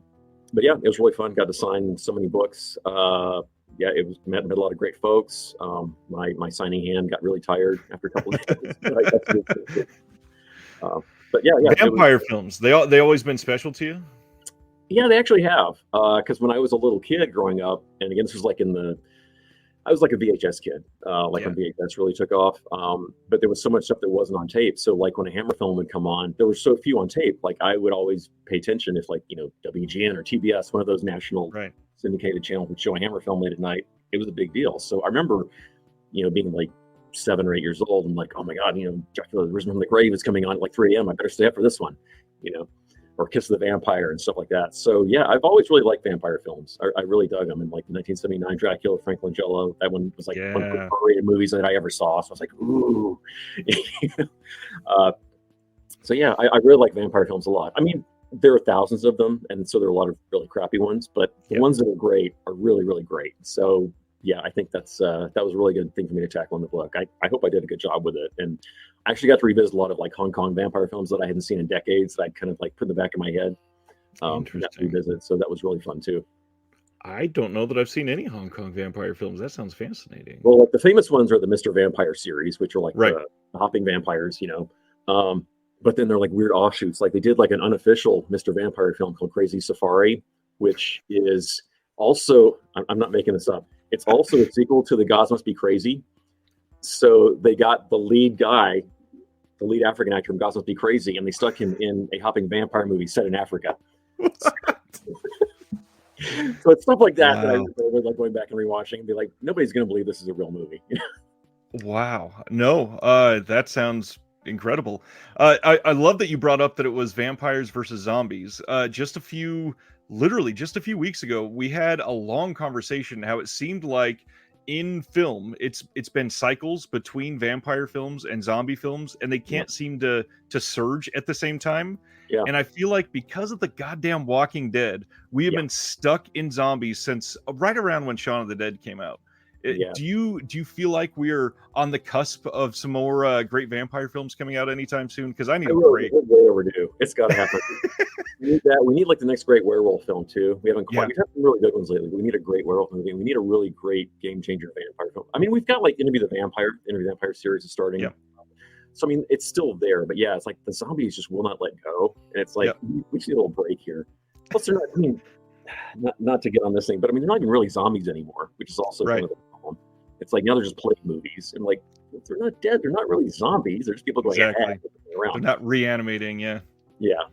But yeah, it was really fun. Got to sign so many books. It was met a lot of great folks. My signing hand got really tired after a couple of days. But
vampire films. They always been special to you?
Yeah, they actually have. Because when I was a little kid growing up, and again, this was like I was like a VHS kid, when VHS really took off. But there was so much stuff that wasn't on tape. So like when a Hammer film would come on, there were so few on tape. Like I would always pay attention if like, WGN or TBS, one of those national syndicated channel would show a Hammer film late at night, it was a big deal. So I remember, being like 7 or 8 years old, and like, oh my God, Dracula Risen from the Grave is coming on at like 3 a.m. I better stay up for this one, or Kiss of the Vampire and stuff like that. So yeah, I've always really liked vampire films. I really dug them. And like 1979 Dracula, Frank Langella, that one was like one of the R-rated movies that I ever saw. So I was like, ooh. So yeah, I really like vampire films a lot. I mean, there are thousands of them, and so there are a lot of really crappy ones, but the ones that are great are really, really great. So yeah, I think that was a really good thing for me to tackle in the book. I hope I did a good job with it. And I actually got to revisit a lot of like Hong Kong vampire films that I hadn't seen in decades that I kind of like put in the back of my head. Interesting. Revisit. So that was really fun too.
I don't know that I've seen any Hong Kong vampire films. That sounds fascinating.
Well, like the famous ones are the Mr. Vampire series, which are like the hopping vampires, but then they're like weird offshoots. Like they did like an unofficial Mr. Vampire film called Crazy Safari, which is also, I'm not making this up, it's also a sequel to The Gods Must Be Crazy. So they got the lead guy, the lead African actor from Gods Must Be Crazy, and they stuck him in a hopping vampire movie set in Africa. So it's stuff like that that I remember like going back and rewatching and be like, nobody's going to believe this is a real movie.
Wow. No, that sounds incredible. I love that you brought up that it was vampires versus zombies. Literally just a few weeks ago, we had a long conversation how it seemed like in film it's been cycles between vampire films and zombie films, and they can't seem to surge at the same time. And I feel like because of the goddamn Walking Dead, we have been stuck in zombies since right around when Shaun of the Dead came out. Do you feel like we're on the cusp of some more great vampire films coming out anytime soon? Because I need a break.
Way overdue. It's got to happen. We need that. We need like the next great werewolf film too. We've had some really good ones lately. We need a great werewolf movie. We need a really great game changer vampire film. I mean, we've got like Interview the Vampire series is starting. Yeah. So I mean, it's still there, but yeah, it's like the zombies just will not let go, and it's like we just need a little break here. Plus, they're not. I mean, not to get on this thing, but I mean, they're not even really zombies anymore, which is also kind of the problem. It's like now they're just plague movies, and like they're not dead. They're not really zombies. They're just people going around.
They're not reanimating. Yeah.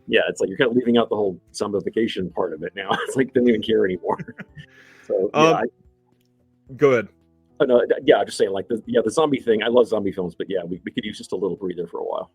It's like you're kind of leaving out the whole zombification part of it now. It's like they don't even care anymore. So
go ahead.
No, I'm just saying, like the zombie thing. I love zombie films, but we could use just a little breather for a while.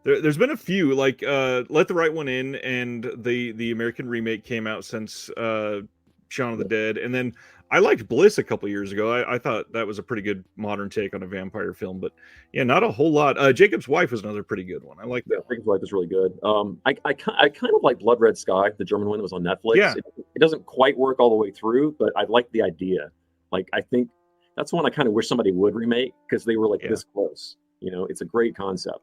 There's been a few, like Let the Right One In, and the American remake came out since Shaun of the Dead, and then I liked Bliss a couple years ago. I thought that was a pretty good modern take on a vampire film, but not a whole lot. Jacob's Wife was another pretty good one. I like that.
Jacob's Wife is really good. I kind of like Blood Red Sky, the German one that was on Netflix.
Yeah.
It doesn't quite work all the way through, but I like the idea. Like I think that's one I kind of wish somebody would remake because they were like this close. It's a great concept.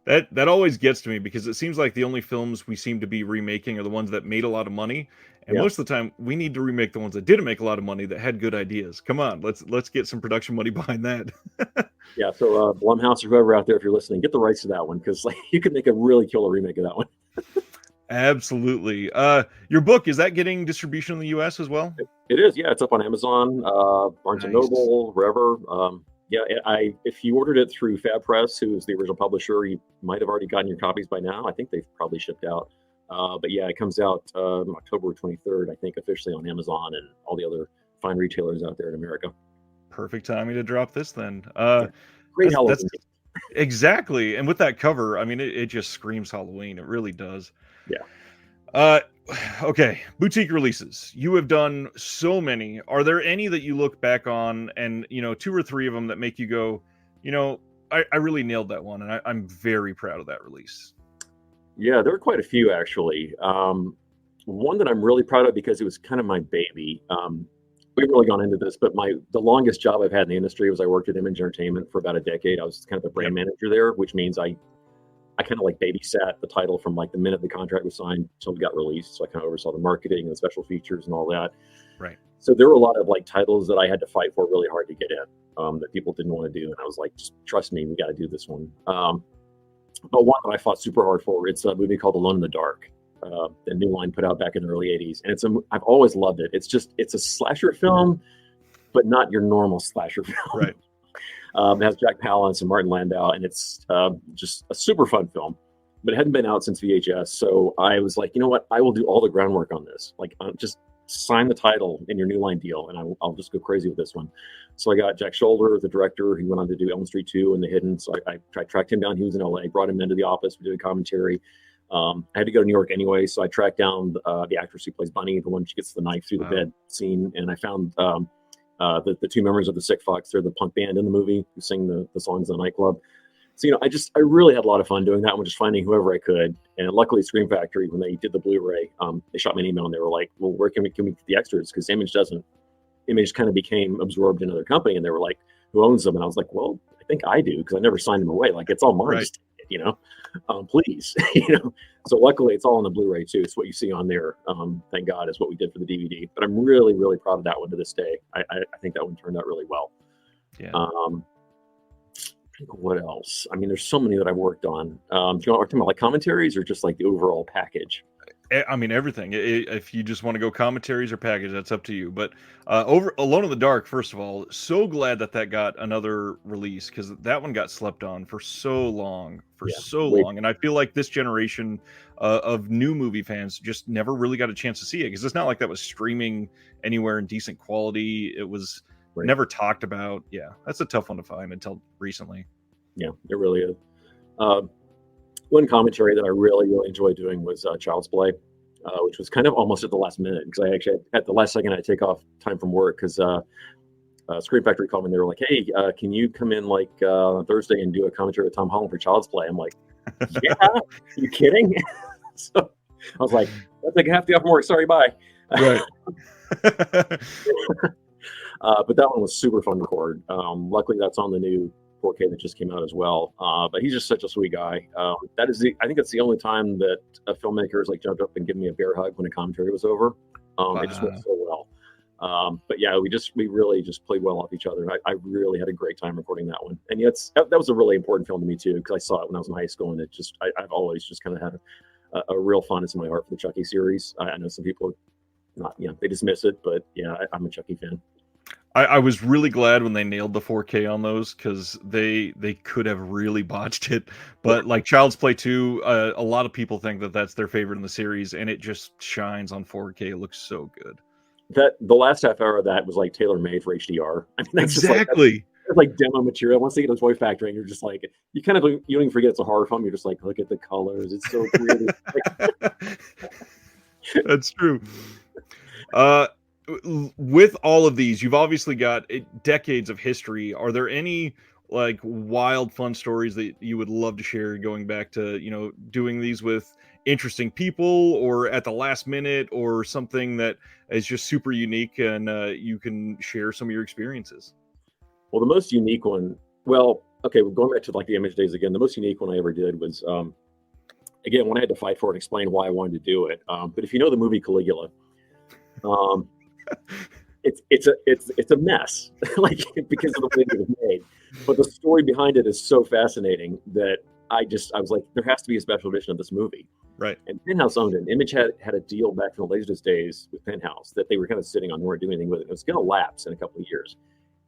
That always gets to me because it seems like the only films we seem to be remaking are the ones that made a lot of money, and most of the time we need to remake the ones that didn't make a lot of money that had good ideas. Come on, let's get some production money behind that.
So Blumhouse or whoever out there, if you're listening, get the rights to that one because like you could make a really killer remake of that one.
Absolutely. Your book, is that getting distribution in the US as well?
It is. Yeah, it's up on Amazon, Barnes and Noble, wherever. If you ordered it through Fab Press, who is the original publisher, you might have already gotten your copies by now. I think they've probably shipped out. But it comes out October 23rd, I think, officially on Amazon and all the other fine retailers out there in America.
Perfect timing to drop this then.
Great Halloween.
Exactly. And with that cover, I mean, it just screams Halloween. It really does.
Yeah.
Okay. Boutique releases. You have done so many. Are there any that you look back on and, 2 or 3 of them that make you go, I really nailed that one. And I'm very proud of that release.
Yeah, there were quite a few, actually. One that I'm really proud of because it was kind of my baby. We haven't really gone into this, but the longest job I've had in the industry was I worked at Image Entertainment for about a decade. I was kind of the brand manager there, which means I kind of like babysat the title from like the minute the contract was signed until it got released. So I kind of oversaw the marketing and the special features and all that.
Right.
So there were a lot of like titles that I had to fight for really hard to get in that people didn't want to do. And I was like, just trust me, we got to do this one. But one that I fought super hard for, it's a movie called Alone in the Dark. The New Line put out back in the early 80s. And I've always loved it. It's a slasher film, but not your normal slasher film.
Right.
It has Jack Palance and Martin Landau, and it's just a super fun film. But it hadn't been out since VHS, so I was like, you know what? I will do all the groundwork on this. Like, sign the title in your New Line deal, and I'll just go crazy with this one. So I got Jack Shoulder, the director. He went on to do Elm Street 2 and The Hidden. So I tracked him down. He was in LA, brought him into the office. We did a commentary. I had to go to New York anyway, so I tracked down the actress who plays Bunny, the one she gets the knife through the bed scene, and I found the two members of the Sick Fox. They're the punk band in the movie who sing the songs in the nightclub. So, I really had a lot of fun doing that one, just finding whoever I could. And luckily, Scream Factory, when they did the Blu-ray, they shot me an email and they were like, well, where can we get the extras? Because Image kind of became absorbed in another company, and they were like, who owns them? And I was like, well, I think I do, because I never signed them away. Like, it's all mine, just, please. So luckily it's all on the Blu-ray too. So what you see on there, thank God, is what we did for the DVD. But I'm really, really proud of that one to this day. I think that one turned out really well.
Yeah.
What else? I mean, there's so many that I've worked on. Do you want to talk about like commentaries or just like the overall package?
I mean, everything. If you just want to go commentaries or package, that's up to you. But over Alone in the Dark, first of all, so glad that got another release, because that one got slept on for so long, and I feel like this generation of new movie fans just never really got a chance to see it, because it's not like that was streaming anywhere in decent quality. It was never talked about. Yeah, that's a tough one to find until recently.
Yeah, it really is. One commentary that I really, really enjoyed doing was Child's Play, which was kind of almost at the last minute, because I actually, at the last second, I had to take off time from work, because Screen Factory called me and they were like, hey, can you come in like on Thursday and do a commentary with Tom Holland for Child's Play? I'm like, yeah, are you kidding? So I was like, I'll take half the off from work. Sorry, bye.
Right.
But that one was super fun to record. Luckily, that's on the new 4K that just came out as well. But he's just such a sweet guy. I think that's the only time that a filmmaker has like jumped up and given me a bear hug when a commentary was over. It just went so well. But yeah, we really just played well off each other. I really had a great time recording that one. And yet that was a really important film to me too, because I saw it when I was in high school, and I've always just kind of had a real fondness in my heart for the Chucky series. I know some people not, they dismiss it, but yeah, I'm a Chucky fan.
I was really glad when they nailed the 4K on those, because they could have really botched it. But like Child's Play 2, a lot of people think that that's their favorite in the series, and it just shines on 4K. It looks so good.
The last half hour of that was like tailor-made for HDR. I mean, that's
exactly.
It's like demo material. Once they get a toy factory, and you're just like, you don't even forget it's a horror film. You're just like, look at the colors. It's so pretty.
That's true. With all of these, you've obviously got decades of history. Are there any like wild, fun stories that you would love to share, going back to, doing these with interesting people, or at the last minute, or something that is just super unique, and you can share some of your experiences?
Well, the most unique one, going back to like the Image days again, the most unique one I ever did was, again, when I had to fight for it and explain why I wanted to do it. But if you know the movie Caligula, it's a mess, like, because of the way it was made. But the story behind it is so fascinating that I was like, there has to be a special edition of this movie.
Right.
And Penthouse owned it. Image had a deal back in the Laserdisc days with Penthouse that they were kind of sitting on. They weren't doing anything with it. It was going to lapse in a couple of years.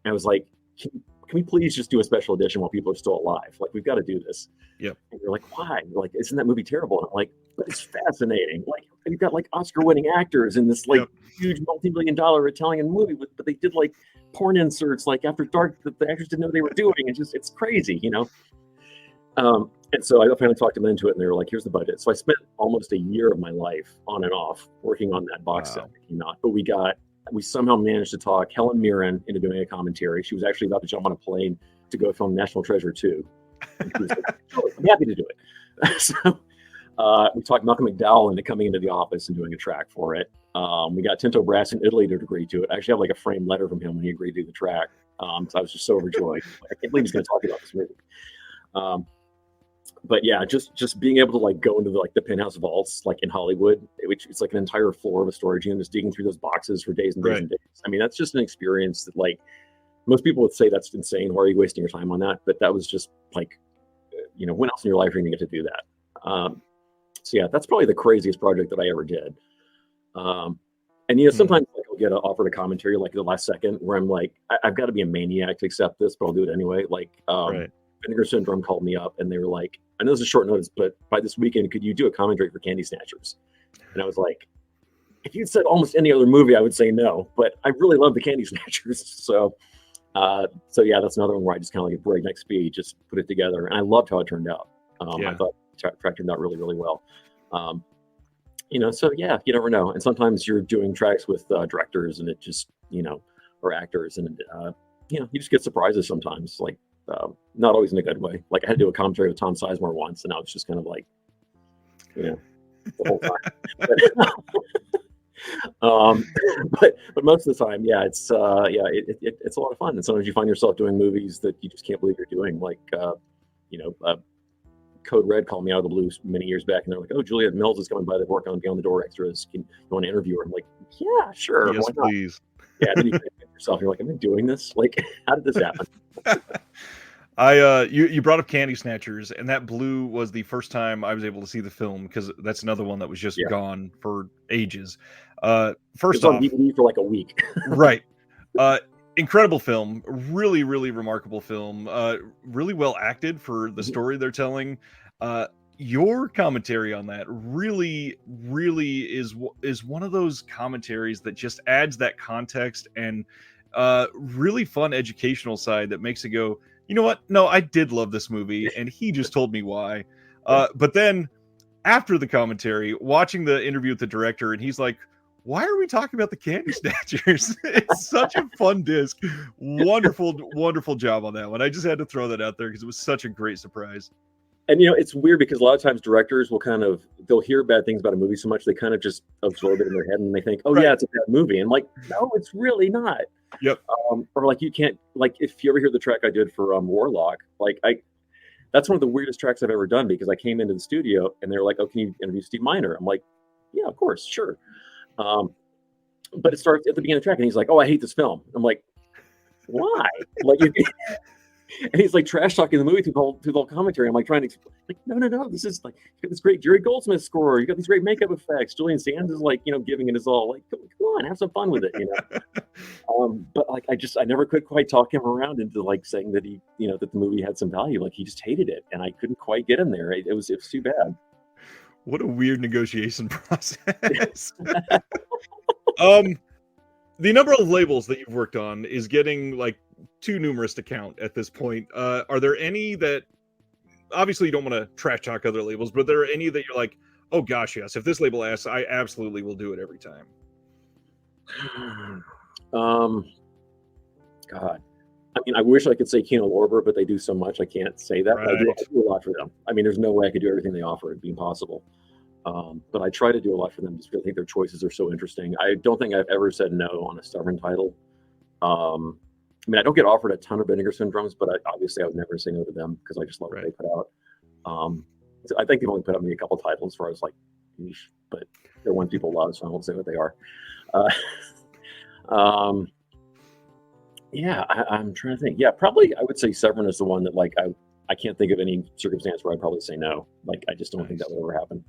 And I was like, can we please just do a special edition while people are still alive? Like, we've got to do this.
Yep.
And you're like, why? Like, isn't that movie terrible? And I'm like, but it's fascinating. Like, you've got like Oscar-winning actors in this like huge multi-million-dollar Italian movie, but they did like porn inserts like after dark that the actors didn't know they were doing. It's crazy, And so I finally talked them into it, and they were like, here's the budget. So I spent almost a year of my life on and off working on that box set. But we somehow managed to talk Helen Mirren into doing a commentary. She was actually about to jump on a plane to go film National Treasure 2. And she was like, sure, I'm happy to do it. So we talked Malcolm McDowell into coming into the office and doing a track for it. We got Tinto Brass in Italy to agree to it. I actually have like a framed letter from him when he agreed to do the track. So I was just so overjoyed. I can't believe he's going to talk about this movie. But yeah, just being able to like go into the Penthouse vaults like in Hollywood, which it's like an entire floor of a storage unit, just digging through those boxes for days and days and days. I mean, that's just an experience that like most people would say that's insane. Why are you wasting your time on that? But that was just like, when else in your life are you going to get to do that? So yeah, that's probably the craziest project that I ever did. And sometimes like, I'll get offered a commentary like the last second where I'm like, I've got to be a maniac to accept this, but I'll do it anyway. Like Vinegar Syndrome called me up and they were like, I know this is short notice, but by this weekend, could you do a commentary for Candy Snatchers? And I was like, if you'd said almost any other movie, I would say no. But I really love the Candy Snatchers. So yeah, that's another one where I just kind of like at breakneck speed, just put it together, and I loved how it turned out. I thought the track turned out really, really well. So yeah, you never know. And sometimes you're doing tracks with directors, and it just or actors, and you just get surprises sometimes. Like not always in a good way. Like I had to do a commentary with Tom Sizemore once, and I was just kind of like, the whole time. But most of the time, yeah, it's it's a lot of fun. And sometimes you find yourself doing movies that you just can't believe you're doing. Like Code Red called me out of the blue many years back, and they're like, "Oh, Juliet Mills is coming by to work on Beyond the Door extras. You want to interview her?" I'm like, "Yeah, sure.
Yes, please."
Yeah, then you think to yourself, you're like, "Am I doing this? Like, how did this happen?"
You brought up Candy Snatchers, and that Blue was the first time I was able to see the film, because that's another one that was just gone for ages. First off,
on DVD for like a week.
Right. Incredible film, really, really remarkable film, really well acted for the story they're telling. Your commentary on that really, really is one of those commentaries that just adds that context and really fun educational side that makes it go, you know what? No, I did love this movie, and he just told me why. But then after the commentary, watching the interview with the director, and he's like, "Why are we talking about the Candy Snatchers?" It's such a fun disc. Wonderful, wonderful job on that one. I just had to throw that out there because it was such a great surprise.
And it's weird because a lot of times directors will they'll hear bad things about a movie so much they kind of just absorb it in their head, and they think, "Oh yeah, it's a bad movie," and like, no, it's really not.
Yep.
Or like you can't, like, if you ever hear the track I did for Warlock, like that's one of the weirdest tracks I've ever done, because I came into the studio and they're like, "Oh, can you interview Steve Miner?" I'm like, "Yeah, of course, sure." But it starts at the beginning of the track, and he's like, "Oh, I hate this film." I'm like, "Why?" Like, and he's like trash talking the movie through the whole commentary. I'm like trying to explain, like, no, this is like, you got this great Jerry Goldsmith score, you got these great makeup effects. Julian Sands is like, giving it his all. Like, come on, have some fun with it, But like, I never could quite talk him around into like saying that he, that the movie had some value. Like, he just hated it, and I couldn't quite get him there. It was too bad.
What a weird negotiation process. The number of labels that you've worked on is getting like too numerous to count at this point. Are there any that, obviously you don't want to trash talk other labels, but are there any that you're like, "Oh gosh, yes, if this label asks, I absolutely will do it every time"?
God, I mean, I wish I could say Kino Lorber, but they do so much, I can't say that.
Right.
But I do a lot for them. I mean, there's no way I could do everything they offer. It'd be impossible. But I try to do a lot for them just because I think their choices are so interesting. I don't think I've ever said no on a stubborn title. I mean, I don't get offered a ton of Vinegar Syndromes, but obviously I would never say no to them because I just love what they put out. I think they've only put out me a couple titles where I was like, "Eesh," but they're ones people love, so I won't say what they are. Yeah, I'm trying to think. Yeah, probably I would say Severin is the one that, like, I can't think of any circumstance where I'd probably say no. Like, I just don't think that would ever happen.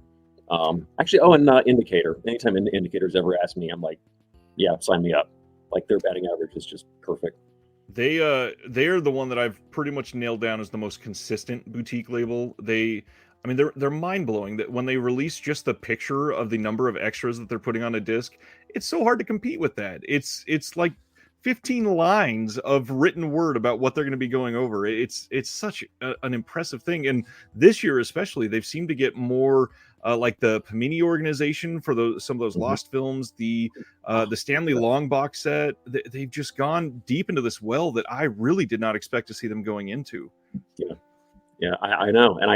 Actually, and Indicator. Anytime Indicator's ever asked me, I'm like, "Yeah, sign me up." Like, their batting average is just perfect.
They're the one that I've pretty much nailed down as the most consistent boutique label. They're mind-blowing that when they release just the picture of the number of extras that they're putting on a disc, it's so hard to compete with that. It's like 15 lines of written word about what they're going to be going over. It's such an impressive thing. And this year especially, they've seemed to get more like the Pamini organization for some of those lost films, the Stanley Long box set. They've just gone deep into this well that I really did not expect to see them going into.
Yeah, I know. And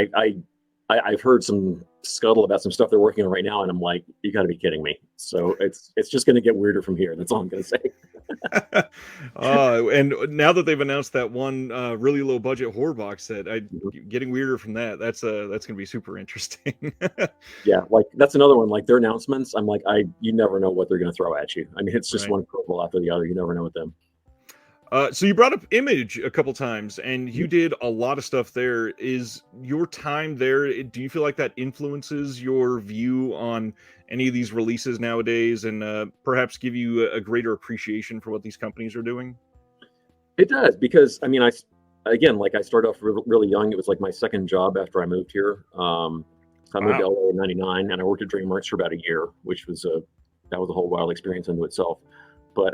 I've heard some scuttle about some stuff they're working on right now, and I'm like, you got to be kidding me. So it's just going to get weirder from here. That's all I'm going to say.
And now that they've announced that one really low budget horror box set, getting weirder from that. That's going to be super interesting.
Yeah, like that's another one. Like their announcements, I'm like, you never know what they're going to throw at you. I mean, it's just one curveball after the other. You never know with them.
So you brought up Image a couple times, and you did a lot of stuff there. Is your time there, do you feel like that influences your view on any of these releases nowadays, and perhaps give you a greater appreciation for what these companies are doing?
It does, because I mean, I started off really young. It was like my second job after I moved here. I moved to LA in '99, and I worked at DreamWorks for about a year, which was a that was a whole wild experience into itself. But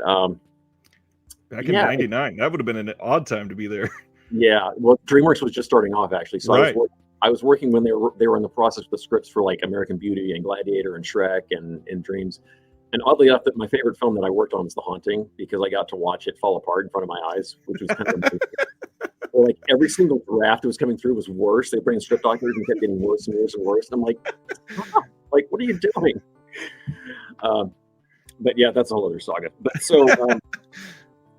back in '99, that would have been an odd time to be there.
Yeah, well, DreamWorks was just starting off actually, so
right.
I was working when they were in the process of the scripts for like American Beauty and Gladiator and Shrek and Dreams. And oddly enough, that my favorite film that I worked on was The Haunting, because I got to watch it fall apart in front of my eyes, which was kind of amazing. Like every single draft that was coming through was worse. They bring in script doctors and kept getting worse and worse and worse. And I'm like, stop. Like, what are you doing? But yeah, that's a whole other saga. But so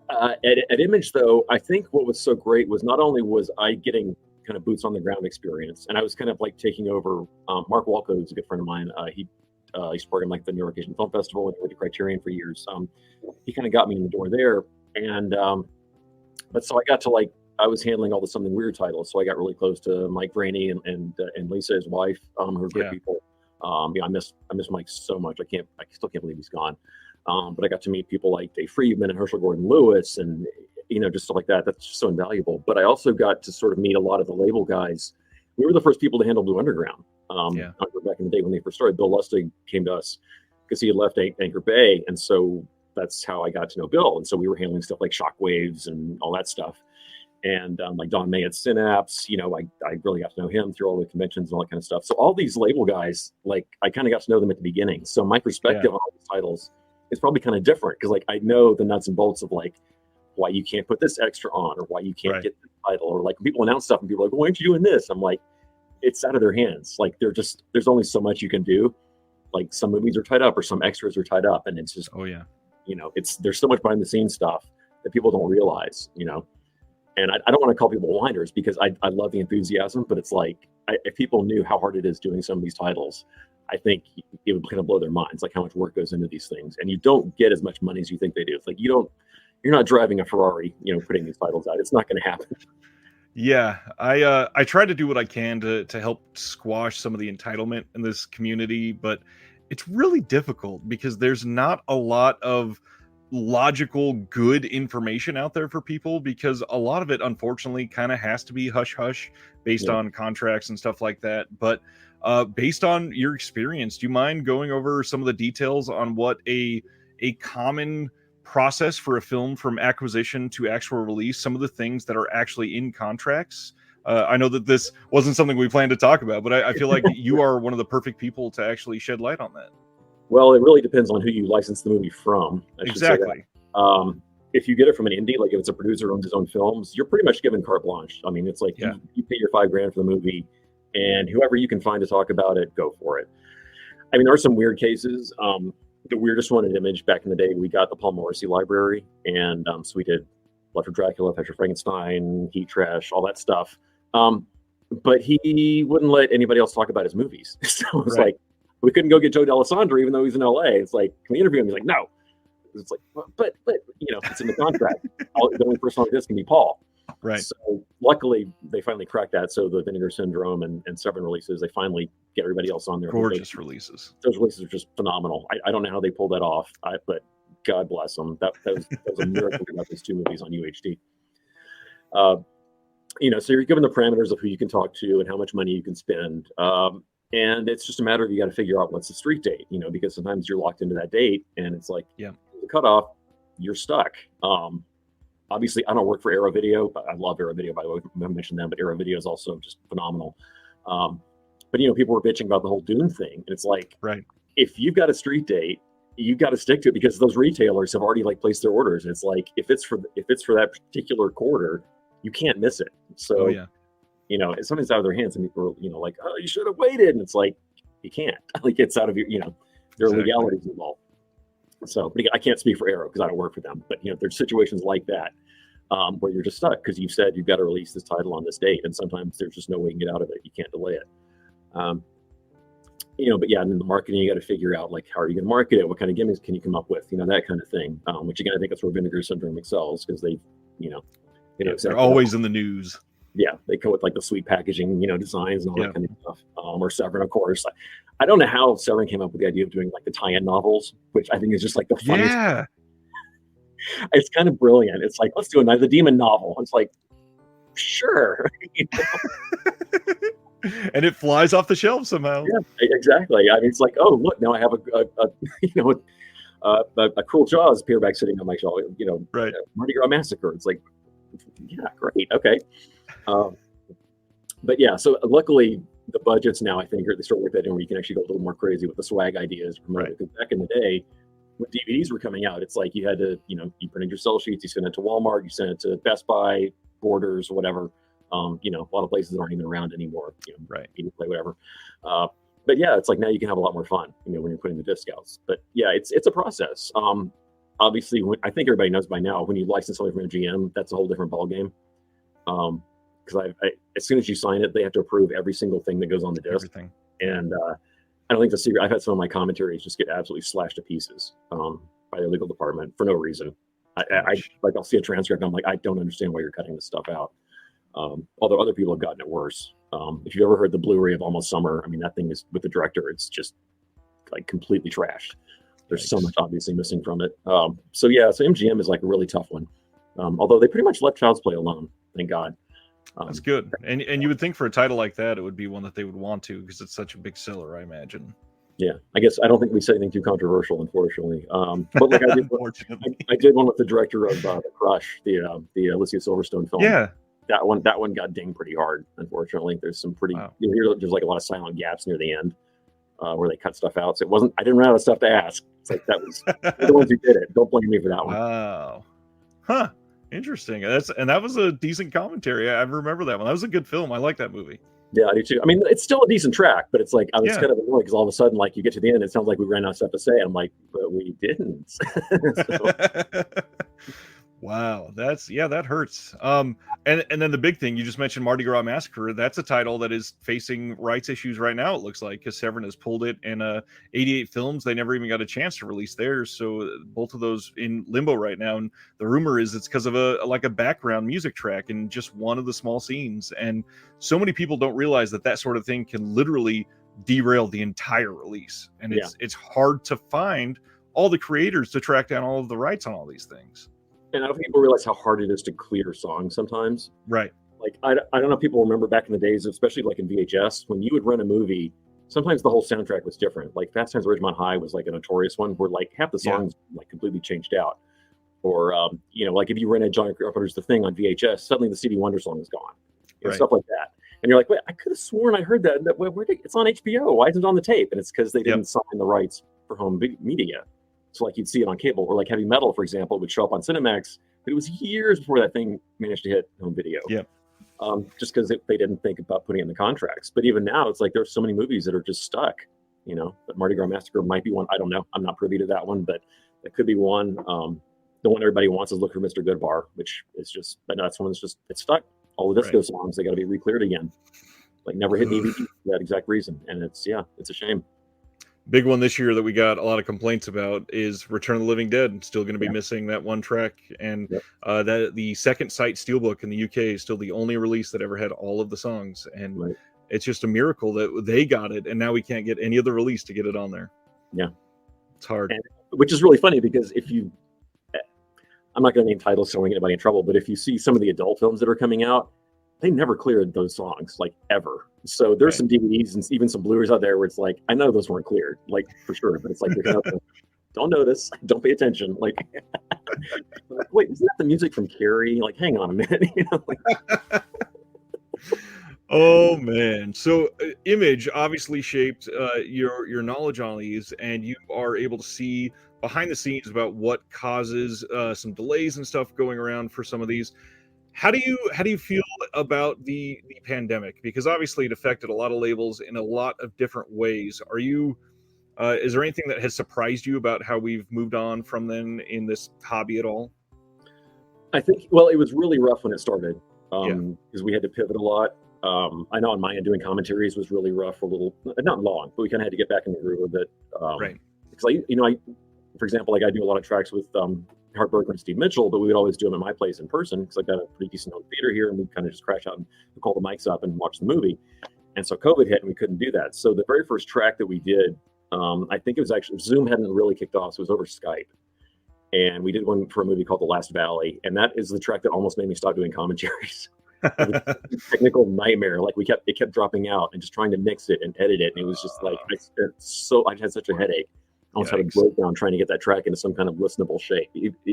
at Image, though, I think what was so great was not only was I getting kind of boots on the ground experience, and I was kind of like taking over. Mark Walco, who's a good friend of mine, he used to program like the New York Asian Film Festival and worked at Criterion for years. He kind of got me in the door there, and but so I got to like, I was handling all the Something Weird titles, so I got really close to Mike Brainey and Lisa, his wife, who are great people. I miss Mike so much. I still can't believe he's gone. But I got to meet people like Dave Friedman and Herschel Gordon Lewis, and just stuff like that. That's just so invaluable. But I also got to sort of meet a lot of the label guys. We were the first people to handle Blue Underground. Back in the day when they first started, Bill Lustig came to us because he had left Anchor Bay, and so that's how I got to know Bill. And so we were handling stuff like Shockwaves and all that stuff. And like Don May at Synapse, I really got to know him through all the conventions and all that kind of stuff. So all these label guys, like I kind of got to know them at the beginning. So my perspective on all these titles is probably kind of different, because like I know the nuts and bolts of like why you can't put this extra on, or why you can't get the title, or like people announce stuff and people are like, why aren't you doing this? I'm like, it's out of their hands. Like there's only so much you can do. Like some movies are tied up or some extras are tied up, and it's just there's so much behind the scenes stuff that people don't realize, And I don't want to call people whiners, because I love the enthusiasm, but it's like, if people knew how hard it is doing some of these titles, I think it would kind of blow their minds, like how much work goes into these things. And you don't get as much money as you think they do. It's like, you're not driving a Ferrari, putting these titles out. It's not going to happen.
Yeah, I try to do what I can to help squash some of the entitlement in this community, but it's really difficult because there's not a lot of logical, good information out there for people, because a lot of it, unfortunately, kind of has to be hush hush based on contracts and stuff like that. But based on your experience, do you mind going over some of the details on what a common process for a film from acquisition to actual release, some of the things that are actually in contracts? I know that this wasn't something we planned to talk about, but I feel like you are one of the perfect people to actually shed light on that.
Well, it really depends on who you license the movie from.
Exactly.
If you get it from an indie, like if it's a producer who owns his own films, you're pretty much given carte blanche. I mean, it's like you pay your $5,000 for the movie, and whoever you can find to talk about it, go for it. I mean, there are some weird cases. The weirdest one at Image back in the day, we got the Paul Morrissey library, and so we did Left for Dracula, Fetcher Frankenstein, Heat Trash, all that stuff. But he wouldn't let anybody else talk about his movies. So it was like, we couldn't go get Joe D'Alessandro, even though he's in LA. It's like, can we interview him? He's like, no. It's like, but it's in the contract. The only person on this can be Paul.
Right.
So luckily, they finally cracked that. So the Vinegar Syndrome and Seven releases, they finally get everybody else on there.
Gorgeous releases.
Those releases are just phenomenal. I don't know how they pulled that off, but God bless them. That was a miracle about these two movies on UHD. So you're given the parameters of who you can talk to and how much money you can spend. And it's just a matter of, you got to figure out what's the street date, because sometimes you're locked into that date and it's like, the cutoff, you're stuck. Obviously, I don't work for Arrow Video, but I love Arrow Video, by the way. I mentioned them, but Arrow Video is also just phenomenal. But people were bitching about the whole Dune thing. And it's like, if you've got a street date, you got to stick to it, because those retailers have already placed their orders. It's like, if it's for that particular quarter, you can't miss it. So, it's something's out of their hands, and people are, like, oh, you should have waited. And it's like, you can't. Like, it's out of your, there are legalities involved. So, but I can't speak for Arrow because I don't work for them. But there's situations like that where you're just stuck because you've said you've got to release this title on this date, and sometimes there's just no way you can get out of it. You can't delay it. But and then the marketing, you got to figure out, like, how are you going to market it? What kind of gimmicks can you come up with? That kind of thing. Which again, I think that's where Vinegar Syndrome excels, because they,
they're always in the news.
Yeah, they go with like the sweet packaging, designs and all that kind of stuff. Or Severin, of course. I don't know how Severin came up with the idea of doing like the tie-in novels, which I think is just like the funniest.
Yeah,
it's kind of brilliant. It's like, let's do a Night of the Demon novel. It's like, sure.
And it flies off the shelf somehow.
Yeah, exactly. I mean, it's like, oh, look, now I have a a Cruel Jaws paperback sitting on my shelf.
Right.
Mardi Gras Massacre. It's like, yeah, great, okay. But yeah, so luckily the budgets now, I think, they start with that in where you can actually go a little more crazy with the swag ideas.
Right.
Because back in the day, when DVDs were coming out, it's like you had to, you printed your sell sheets, you sent it to Walmart, you sent it to Best Buy, Borders, whatever. A lot of places aren't even around anymore.
Right.
Play whatever. But yeah, it's like now you can have a lot more fun, when you're putting the disc out. But yeah, it's a process. Obviously, I think everybody knows by now, when you license something from MGM, that's a whole different ballgame. Because as soon as you sign it, they have to approve every single thing that goes on the disc.
Everything.
And I don't think the secret. I've had some of my commentaries just get absolutely slashed to pieces by their legal department for no reason. I'll see a transcript and I'm like, I don't understand why you're cutting this stuff out. Although other people have gotten it worse. If you've ever heard the Blu-ray of Almost Summer, I mean, that thing is, with the director, it's just like completely trashed. There's so much obviously missing from it. So MGM is like a really tough one. Although they pretty much let Child's Play alone, thank God.
That's good. And you would think for a title like that, it would be one that they would want to, because it's such a big seller, I imagine.
Yeah, I guess I don't think we said anything too controversial, unfortunately. But like I did one with the director of The Crush, the Alicia Silverstone film.
Yeah,
that one got dinged pretty hard. Unfortunately, there's some pretty.
Wow.
There's like a lot of silent gaps near the end where they cut stuff out. So it wasn't. I didn't run out of stuff to ask. It's like that was the ones who did it. Don't blame me for that one.
Wow. Huh. Interesting. That was a decent commentary. I remember that one. That was a good film. I like that movie.
Yeah, I do too. I mean, it's still a decent track, but it's like I was kind of annoyed because all of a sudden, like, you get to the end, it sounds like we ran out of stuff to say. I'm like, but we didn't.
Wow, that hurts. And then the big thing you just mentioned, Mardi Gras Massacre. That's a title that is facing rights issues right now. It looks like, because Severin has pulled it, and 88 Films, they never even got a chance to release theirs. So both of those in limbo right now. And the rumor is it's because of a background music track in just one of the small scenes. And so many people don't realize that sort of thing can literally derail the entire release. And it's hard to find all the creators to track down all of the rights on all these things.
And I don't think people realize how hard it is to clear songs sometimes.
Right.
Like, I don't know if people remember back in the days, especially like in VHS, when you would rent a movie, sometimes the whole soundtrack was different. Like Fast Times at Ridgemont High was like a notorious one where like half the songs like completely changed out. Or, like if you rented John Carpenter's The Thing on VHS, suddenly the Stevie Wonder song is gone. Stuff like that. And you're like, wait, I could have sworn I heard that. It's on HBO. Why isn't it on the tape? And it's because they didn't sign the rights for home media. So like you'd see it on cable, or like Heavy Metal, for example, would show up on Cinemax, but it was years before that thing managed to hit home video.
Yeah.
Just because they didn't think about putting it in the contracts. But even now, it's like there's so many movies that are just stuck. But Mardi Gras Massacre might be one. I don't know. I'm not privy to that one, but that could be one. The one everybody wants is Look for Mr. Goodbar, which is just, but no, that's one that's just, it's stuck. All the disco songs, they got to be re-cleared again. Like never hit DVD for that exact reason. And it's a shame.
Big one this year that we got a lot of complaints about is Return of the Living Dead. Still going to be missing that one track, and that the second sight steelbook in the UK is still the only release that ever had all of the songs, and it's just a miracle that they got it, and now we can't get any other release to get it on there. Yeah, it's hard.
Which is really funny because I'm not going to name titles so I don't get anybody in trouble, but if you see some of the adult films that are coming out, they never cleared those songs, like ever. So there's some DVDs and even some Blu-rays out there where it's like, I know those weren't cleared, like for sure, but it's like, don't notice, don't pay attention. Like, wait, isn't that the music from Carrie? Like, hang on a minute.
Oh man. So Image obviously shaped your knowledge on these, and you are able to see behind the scenes about what causes some delays and stuff going around for some of these. How do you feel about the pandemic? Because obviously it affected a lot of labels in a lot of different ways. Are you is there anything that has surprised you about how we've moved on from then in this hobby at all?
I think, well, it was really rough when it started because we had to pivot a lot. I know on my end doing commentaries was really rough for a little, not long, but we kind of had to get back in the groove of it. Because I, for example, like I do a lot of tracks with Hart Berger and Steve Mitchell, but we would always do them at my place in person because I've got a pretty decent home theater here, and we'd kind of just crash out and call the mics up and watch the movie. And so COVID hit and we couldn't do that. So the very first track that we did, I think it was actually, Zoom hadn't really kicked off, so it was over Skype. And we did one for a movie called The Last Valley, and that is the track that almost made me stop doing commentaries. It was a technical nightmare. Like it kept dropping out, and just trying to mix it and edit it. And it was just like I had such a headache. I almost had a
Yikes.
breakdown trying to get that track into some kind of listenable shape.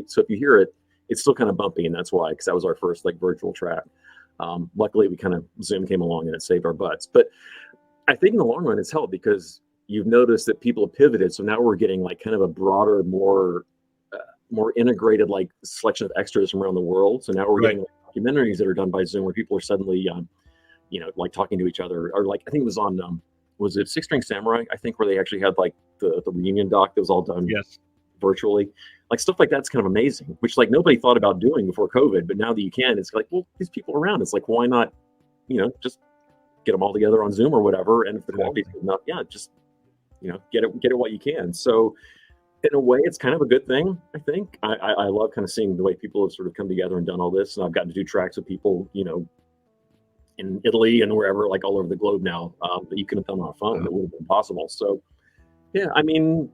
So if you hear it, it's still kind of bumpy, and that's why, because that was our first like virtual track. Luckily, we kind of Zoom came along and it saved our butts. But I think in the long run, it's helped because you've noticed that people have pivoted. So now we're getting like kind of a broader, more integrated like selection of extras from around the world. So now we're getting like, documentaries that are done by Zoom where people are suddenly, like talking to each other, or like I think it was on, was it Six String Samurai? I think where they actually had like the reunion doc that was all done virtually. Like stuff like that's kind of amazing, which like nobody thought about doing before COVID, but now that you can, it's like, well, these people around, it's like, why not, just get them all together on Zoom or whatever. And if the quality's good enough, just, get it while you can. So in a way, it's kind of a good thing, I think. I love kind of seeing the way people have sort of come together and done all this. And I've gotten to do tracks with people, in Italy and wherever, like all over the globe now, that you couldn't have done on a phone. That would have been possible. So, yeah, I mean,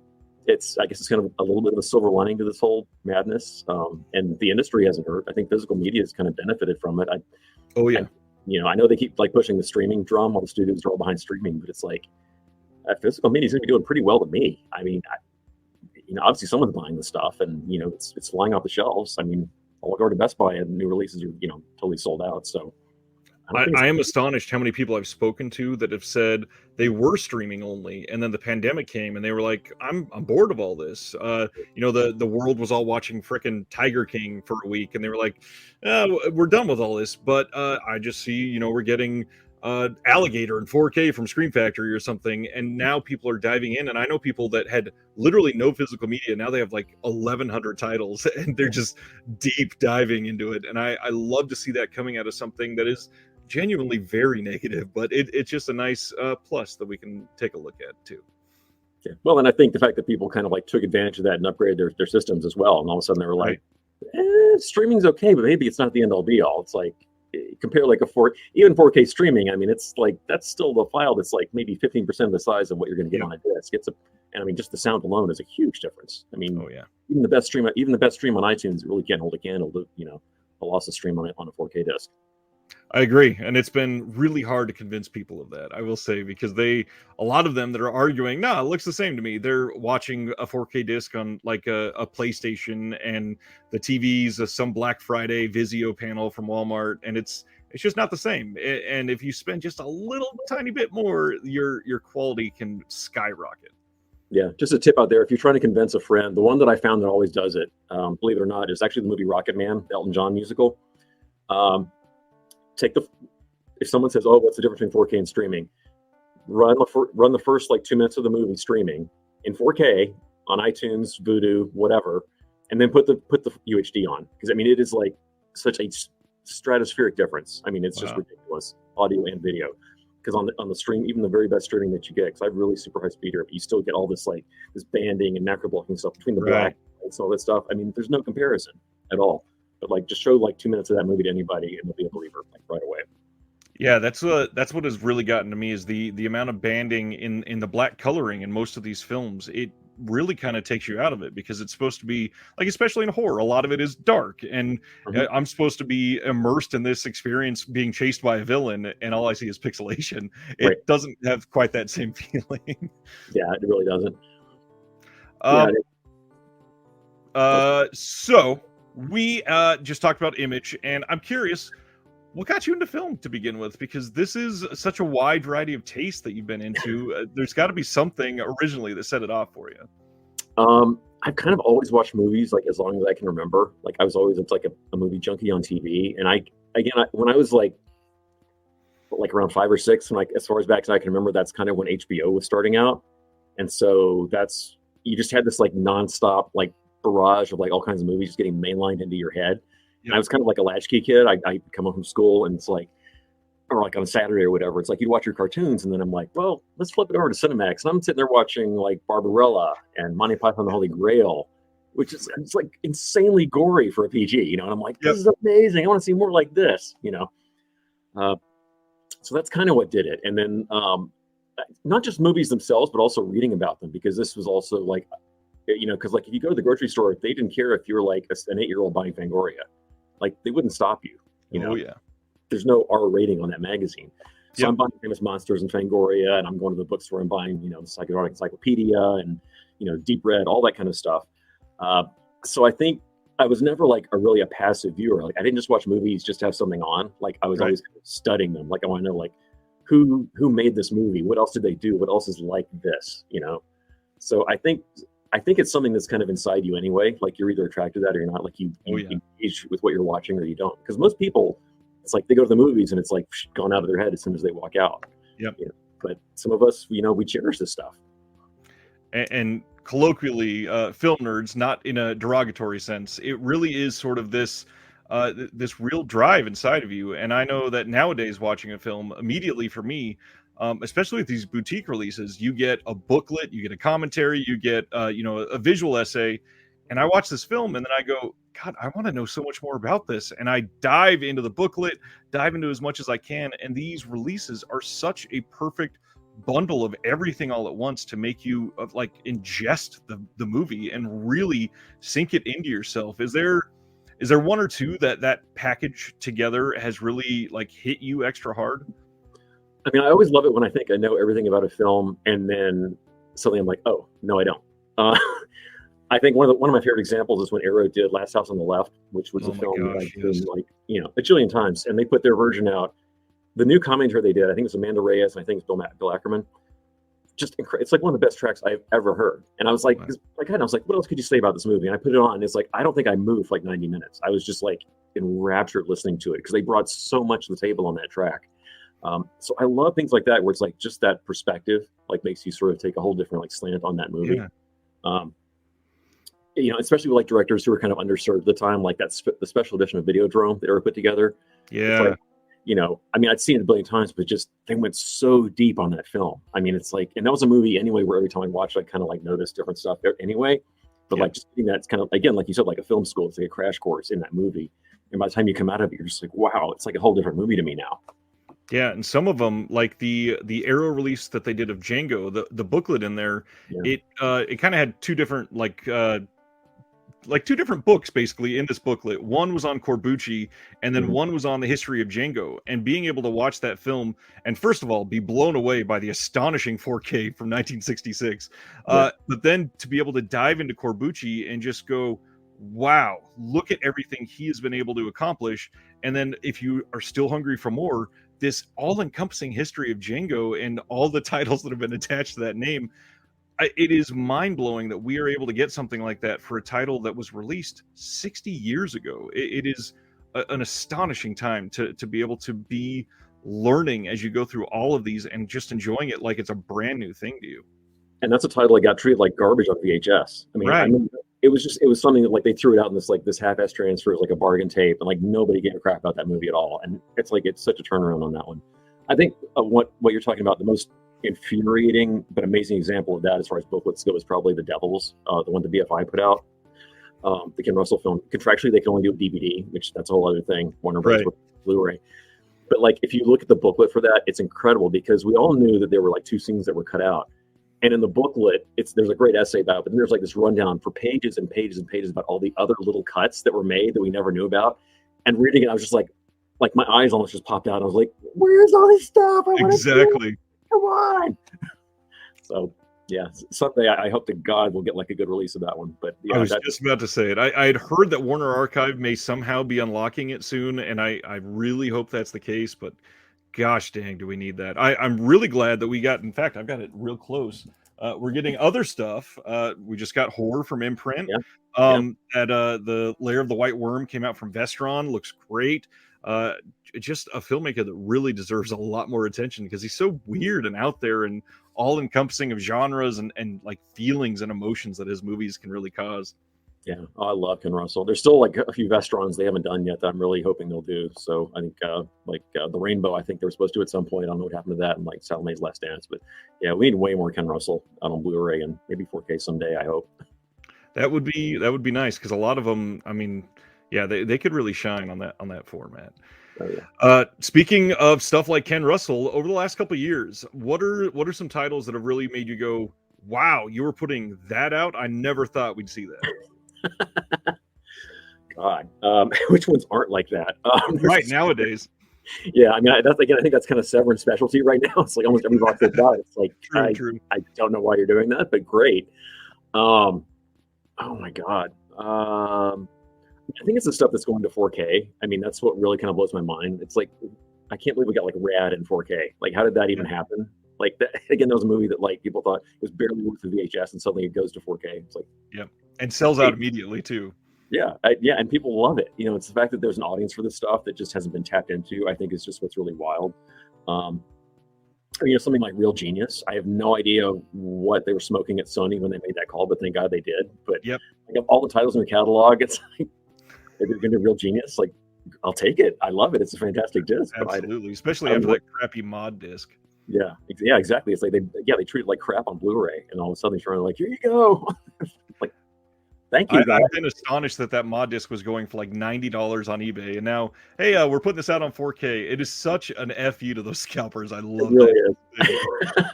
I guess it's kind of a little bit of a silver lining to this whole madness. And the industry hasn't hurt. I think physical media has kind of benefited from it. I know they keep like pushing the streaming drum while the studios are all behind streaming, but it's like physical media is going to be doing pretty well to me. I mean, obviously someone's buying the stuff, and it's flying off the shelves. I mean, I'll go to Best Buy and new releases are totally sold out. So
I am astonished how many people I've spoken to that have said they were streaming only, and then the pandemic came, and they were like, "I'm bored of all this." The world was all watching frickin' Tiger King for a week, and they were like, "We're done with all this." But I just see, we're getting Alligator in 4K from Scream Factory or something, and now people are diving in. And I know people that had literally no physical media, now they have like 1,100 titles, and they're just deep diving into it. And I love to see that coming out of something that is genuinely very negative, but it's just a nice plus that we can take a look at too.
Yeah. Well, and I think the fact that people kind of like took advantage of that and upgraded their systems as well, and all of a sudden they were like, streaming's okay, but maybe it's not the end all be all. It's like, compare like even 4K streaming. I mean, it's like that's still the file that's like maybe 15% of the size of what you're going to get on a disc. And I mean, just the sound alone is a huge difference. I mean, even the best stream on iTunes really can't hold a candle to a loss of stream on a 4K disc.
I agree, and it's been really hard to convince people of that, I will say, because a lot of them that are arguing, it looks the same to me. They're watching a 4K disc on like a PlayStation, and the TV's some Black Friday Vizio panel from Walmart, and it's just not the same. And if you spend just a little tiny bit more, your quality can skyrocket.
Yeah, just a tip out there. If you're trying to convince a friend, the one that I found that always does it, believe it or not, is actually the movie Rocket Man, the Elton John musical. If someone says, "Oh, what's the difference between 4K and streaming?" Run the first like 2 minutes of the movie streaming in 4K on iTunes, Vudu, whatever, and then put the UHD on, because I mean it is like such a stratospheric difference. I mean, it's just ridiculous, audio and video. Because on the stream, even the very best streaming that you get, because I have really super high speed here, but you still get all this like this banding and macro blocking stuff between the black and all that stuff. I mean, there's no comparison at all. But like, just show like 2 minutes of that movie to anybody, and they'll be a believer like right away.
Yeah, that's what has really gotten to me is the amount of banding in the black coloring in most of these films. It really kind of takes you out of it, because it's supposed to be like, especially in horror, a lot of it is dark, and I'm supposed to be immersed in this experience being chased by a villain, and all I see is pixelation. It doesn't have quite that same feeling.
Yeah, it really doesn't.
So we just talked about image, and I'm curious, what got you into film to begin with? Because this is such a wide variety of tastes that you've been into. There's got to be something originally that set it off for you.
I've kind of always watched movies like as long as I can remember. Like I was always like a movie junkie on TV. And when I was like around 5 or 6, and like as far as back as I can remember, that's kind of when HBO was starting out. And so you just had this like nonstop like barrage of like all kinds of movies just getting mainlined into your head. And I was kind of like a latchkey kid. I come home from school, and it's like, or like on a Saturday or whatever, it's like you'd watch your cartoons, and then I'm like, well, let's flip it over to Cinemax. And I'm sitting there watching like Barbarella and Monty Python and the Holy Grail, which is it's like insanely gory for a PG, and I'm like, this is amazing. I want to see more like this, So that's kind of what did it. And then not just movies themselves, but also reading about them, because this was also like, because like if you go to the grocery store, they didn't care if you were like an 8-year-old buying Fangoria. Like they wouldn't stop you,
Oh yeah.
there's no R rating on that magazine. So
Yep.
I'm buying Famous Monsters and Fangoria, and I'm going to the bookstore and buying, the Psychedelic Encyclopedia and, Deep Red, all that kind of stuff. So I think I was never like really a passive viewer. Like I didn't just watch movies just to have something on. Like I was
Right.
always studying them. Like I want to know like who made this movie? What else did they do? What else is like this? So I think it's something that's kind of inside you anyway. Like you're either attracted to that or you're not. Like you engage with what you're watching or you don't. Because most people, it's like they go to the movies and it's like gone out of their head as soon as they walk out.
Yep.
But some of us, we cherish this stuff.
And colloquially, film nerds, not in a derogatory sense, it really is sort of this this real drive inside of you. And I know that nowadays, watching a film, immediately for me, especially with these boutique releases, you get a booklet, you get a commentary, you get a visual essay, and I watch this film and then I go, God, I want to know so much more about this, and I dive into the booklet, dive into as much as I can, and these releases are such a perfect bundle of everything all at once to make you like ingest the movie and really sink it into yourself. Is there one or two that package together has really like hit you extra hard?
I mean, I always love it when I think I know everything about a film, and then suddenly I'm like, oh no, I don't. I think one of my favorite examples is when Arrow did Last House on the Left, which was a film that I've seen like a jillion times, and they put their version out. The new commentary they did, I think it was Amanda Reyes, and I think it's Bill Ackerman. Just incredible. It's like one of the best tracks I've ever heard. And I was like, I was like, what else could you say about this movie? And I put it on, and it's like, I don't think I moved for like 90 minutes. I was just like enraptured listening to it because they brought so much to the table on that track. So I love things like that, where it's like just that perspective, like makes you sort of take a whole different like slant on that movie. Yeah. Especially with like directors who were kind of underserved at the time, like the special edition of Videodrome that they were put together.
Yeah.
Like, I mean, I'd seen it a billion times, but just they went so deep on that film. I mean, it's like, and that was a movie anyway, where every time I watched, I kind of like noticed different stuff anyway. But like just getting that's kind of, again, like you said, like a film school, it's like a crash course in that movie. And by the time you come out of it, you're just like, wow, it's like a whole different movie to me now.
Yeah, and some of them, like the Arrow release that they did of Django, the booklet in there, it kind of had two different two different books basically in this booklet. One was on Corbucci, and then one was on the history of Django. And being able to watch that film and first of all be blown away by the astonishing 4K from 1966, but then to be able to dive into Corbucci and just go, wow, look at everything he has been able to accomplish. And then if you are still hungry for more, this all-encompassing history of Django and all the titles that have been attached to that name, it is mind-blowing that we are able to get something like that for a title that was released 60 years ago. It is an astonishing time to be able to be learning as you go through all of these and just enjoying it like it's a brand new thing to you.
And that's a title that got treated like garbage on VHS. I mean, it was something that like they threw it out in this half-ass transfer, like a bargain tape, and like nobody gave a crap about that movie at all. And it's such a turnaround on that one. I think what you're talking about, the most infuriating but amazing example of that as far as booklets go is probably The Devils, the one the BFI put out, the Ken Russell film. Contractually, they can only do a DVD, which that's a whole other thing. Warner Bros. Blu-ray. But like, if you look at the booklet for that, it's incredible because we all knew that there were like two scenes that were cut out. And in the booklet, there's a great essay about it, but then there's like this rundown for pages and pages and pages about all the other little cuts that were made that we never knew about. And reading it, I was just like my eyes almost just popped out. I was like, where's all this stuff?
Exactly.
Come on. So yeah, someday I hope to God we'll get like a good release of that one. But yeah,
I was just about to say it. I had heard that Warner Archive may somehow be unlocking it soon, and I really hope that's the case. But gosh dang, do we need that? I'm really glad that we got. In fact, I've got it real close. We're getting other stuff. We just got Horror from Imprint. The Lair of the White Worm came out from Vestron. Looks great. Just a filmmaker that really deserves a lot more attention because he's so weird and out there and all encompassing of genres and like feelings and emotions that his movies can really cause.
Yeah, I love Ken Russell. There's still like a few Vestrons they haven't done yet that I'm really hoping they'll do. So I think The Rainbow, I think they were supposed to at some point. I don't know what happened to that, and like Salome's Last Dance. But yeah, we need way more Ken Russell out on Blu-ray and maybe 4K someday, I hope.
That would be nice because a lot of them, I mean, yeah, they could really shine on that format.
Oh, yeah.
Speaking of stuff like Ken Russell, over the last couple of years, what are some titles that have really made you go, wow, you were putting that out? I never thought we'd see that.
God, which ones aren't like that?
Right, nowadays.
Yeah, I mean, that's again, I think that's kind of Severin's specialty right now. It's like almost every box they've got. It's like
True.
I don't know why you're doing that, but great. Um, oh my god. I think it's the stuff that's going to 4K. I mean, that's what really kind of blows my mind. It's like I can't believe we got like Rad in 4K. Like, how did that even happen? Like that, again, that was a movie that like people thought it was barely worth the VHS, and suddenly it goes to 4K. It's like,
Yep, and sells out immediately too.
yeah, yeah, and people love it. You know, it's the fact that there's an audience for this stuff that just hasn't been tapped into. I think is just what's really wild. Um, or, you know, something like Real Genius. I have no idea what they were smoking at Sony when they made that call, but thank God they did. But
Yep,
like of all the titles in the catalog, it's like if you're going to Real Genius, like I'll take it. I love it. It's a fantastic disc.
absolutely, especially after that crappy mod disc.
Yeah, exactly. It's like they treat it like crap on Blu-ray, and all of a sudden they're like, here you go. Like, thank you.
I've been astonished that mod disc was going for like $90 on eBay, and now, hey, we're putting this out on 4K. It is such an FU to those scalpers. I love it. Really
is.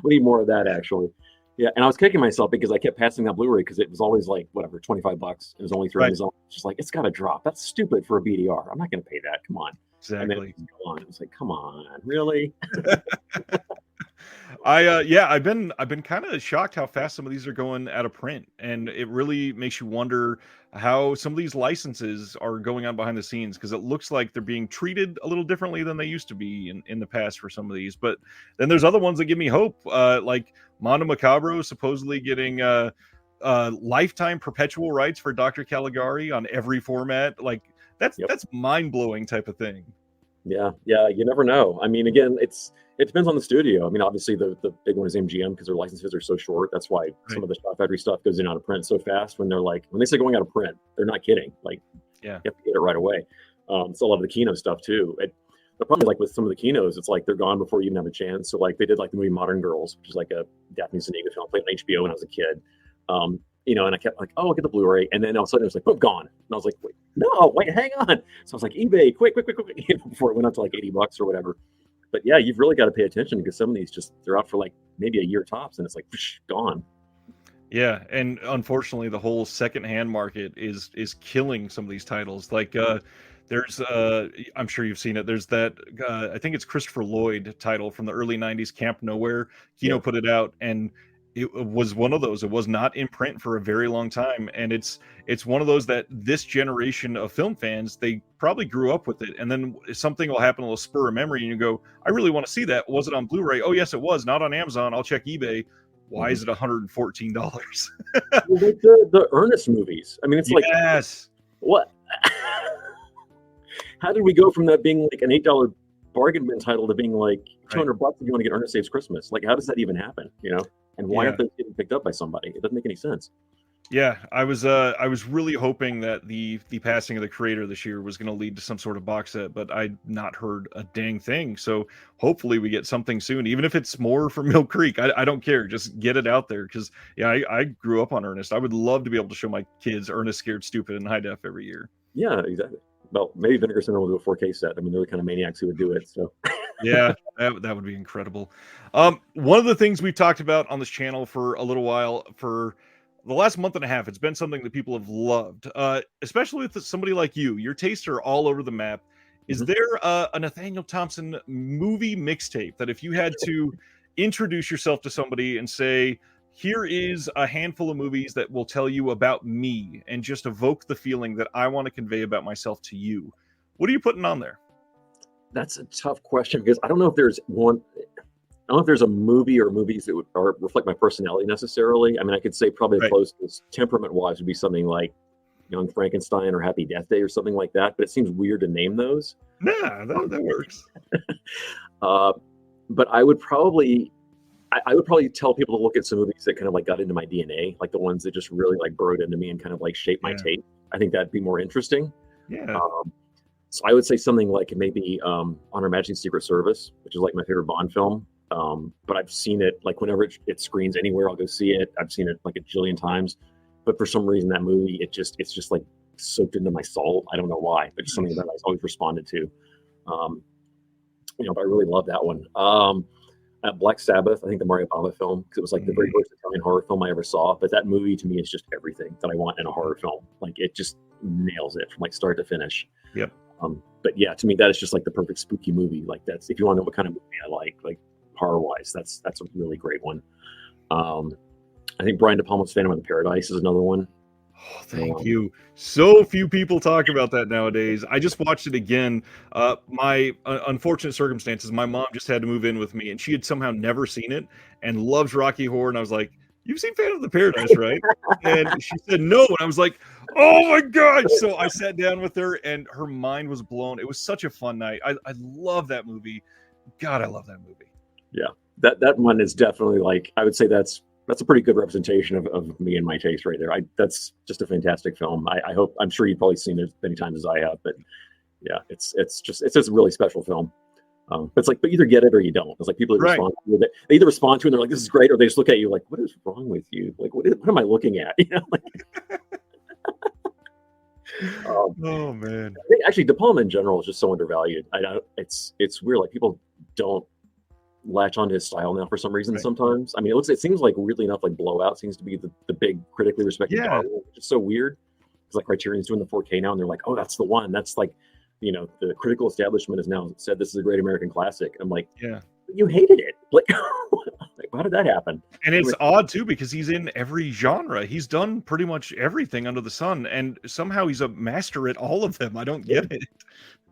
We need more of that, actually. Yeah, and I was kicking myself because I kept passing that Blu-ray because it was always like whatever, $25. It was only through Amazon. Just like it's got to drop. That's stupid for a BDR. I'm not going to pay that. Come on.
Exactly.
It was like, come on, really?
I've been kind of shocked how fast some of these are going out of print, and it really makes you wonder how some of these licenses are going on behind the scenes, because it looks like they're being treated a little differently than they used to be in the past for some of these. But then there's other ones that give me hope, like Mondo Macabro supposedly getting lifetime perpetual rights for Dr. Caligari on every format. Like that's mind-blowing type of thing.
Yeah, you never know. I mean, again, it depends on the studio. I mean, obviously the big one is MGM because their licenses are so short. That's why some of the Shot Factory stuff goes in out of print so fast. When they say going out of print, they're not kidding. Like, you have to get it right away. So I love the Kino stuff too. The problem is like with some of the Kinos, it's like they're gone before you even have a chance. So like they did like the movie Modern Girls, which is like a Daphne Zuniga film, played on HBO when I was a kid. You know, and I kept like, oh, I'll get the Blu-ray, and then all of a sudden it was like, boom, gone. And I was like, wait, hang on. So I was like, eBay, quick, before it went up to like $80 or whatever. But yeah, you've really got to pay attention because some of these they're out for like maybe a year tops, and it's like gone.
Yeah, and unfortunately, the whole secondhand market is killing some of these titles. Like there's I'm sure you've seen it. There's that I think it's Christopher Lloyd title from the early '90s, Camp Nowhere. Kino put it out, and it was one of those. It was not in print for a very long time, and it's one of those that this generation of film fans, they probably grew up with it, and then something will happen, a little spur of memory, and you go, I really want to see that. Was it on Blu-ray? Oh yes, it was. Not on Amazon. I'll check eBay. Why is it $114?
Well, like the Ernest movies. I mean, it's like, what? How did we go from that being like an $8 bargain bin title to being like $200 if you want to get Ernest Saves Christmas? Like, how does that even happen? You know? And why aren't they getting picked up by somebody? It doesn't make any sense.
Yeah, I was really hoping that the passing of the creator this year was going to lead to some sort of box set, but I'd not heard a dang thing. So hopefully we get something soon, even if it's more from Mill Creek. I don't care, just get it out there, because I grew up on Ernest. I would love to be able to show my kids Ernest Scared Stupid in high def every year. Yeah, exactly. Well, maybe Vinegar Syndrome will do a 4K set. I mean, they're the kind of maniacs who would do it. So yeah, that would be incredible. One of the things we've talked about on this channel for a little while, for the last month and a half, it's been something that people have loved, especially with somebody like you. Your tastes are all over the map. Is there a Nathaniel Thompson movie mixtape that if you had to introduce yourself to somebody and say, here is a handful of movies that will tell you about me and just evoke the feeling that I want to convey about myself to you, what are you putting on there? That's a tough question, because I don't know if there's one. I don't know if there's a movie or movies that would reflect my personality necessarily. I mean, I could say probably the closest temperament-wise would be something like Young Frankenstein or Happy Death Day or something like that. But it seems weird to name those. Yeah, that works. But I would probably tell people to look at some movies that kind of like got into my DNA, like the ones that just really like burrowed into me and kind of like shaped my taste. I think that'd be more interesting. Yeah. So I would say something like maybe On Her Majesty's Secret Service, which is like my favorite Bond film. But I've seen it like whenever it screens anywhere, I'll go see it. I've seen it like a jillion times. But for some reason, that movie, it's just like soaked into my soul. I don't know why, but just something that I've always responded to. But I really love that one. Black Sabbath, I think the Mario Bava film, because it was like the very first Italian horror film I ever saw. But that movie to me is just everything that I want in a horror film. Like it just nails it from like start to finish. Yep.
But yeah, to me, that is just like the perfect spooky movie. Like that's, if you want to know what kind of movie I like horror wise, that's a really great one. I think Brian De Palma's Phantom of the Paradise is another one.
Oh, thank you. So few people talk about that nowadays. I just watched it again. My unfortunate circumstances, my mom just had to move in with me, and she had somehow never seen it and loves Rocky Horror. And I was like, "You've seen Phantom of the Paradise, right?" And she said no, and I was like, "Oh my god!" So I sat down with her, and her mind was blown. It was such a fun night. I love that movie. God, I love that movie.
Yeah, that one is definitely, like, I would say that's a pretty good representation of me and my taste right there. That's just a fantastic film. I'm sure you've probably seen it as many times as I have, but yeah, it's just a really special film. But it's like, but either get it or you don't. It's like people respond to it. They either respond to it and they're like, "This is great," or they just look at you like, "What is wrong with you? Like, what am I looking at?" You know, like.
Oh man!
I think actually De Palma in general is just so undervalued. It's weird. Like, people don't latch onto his style now for some reason. Sometimes, I mean, it seems like, weirdly enough, like Blowout seems to be the big critically respected horror, which is so weird. It's like Criterion's doing the 4K now, and they're like, "Oh, that's the one." That's like, the critical establishment has now said this is a great American classic. I'm like,
yeah,
you hated it. Like, how did that happen?
And it's odd too, because he's in every genre. He's done pretty much everything under the sun, and somehow he's a master at all of them. I don't get it.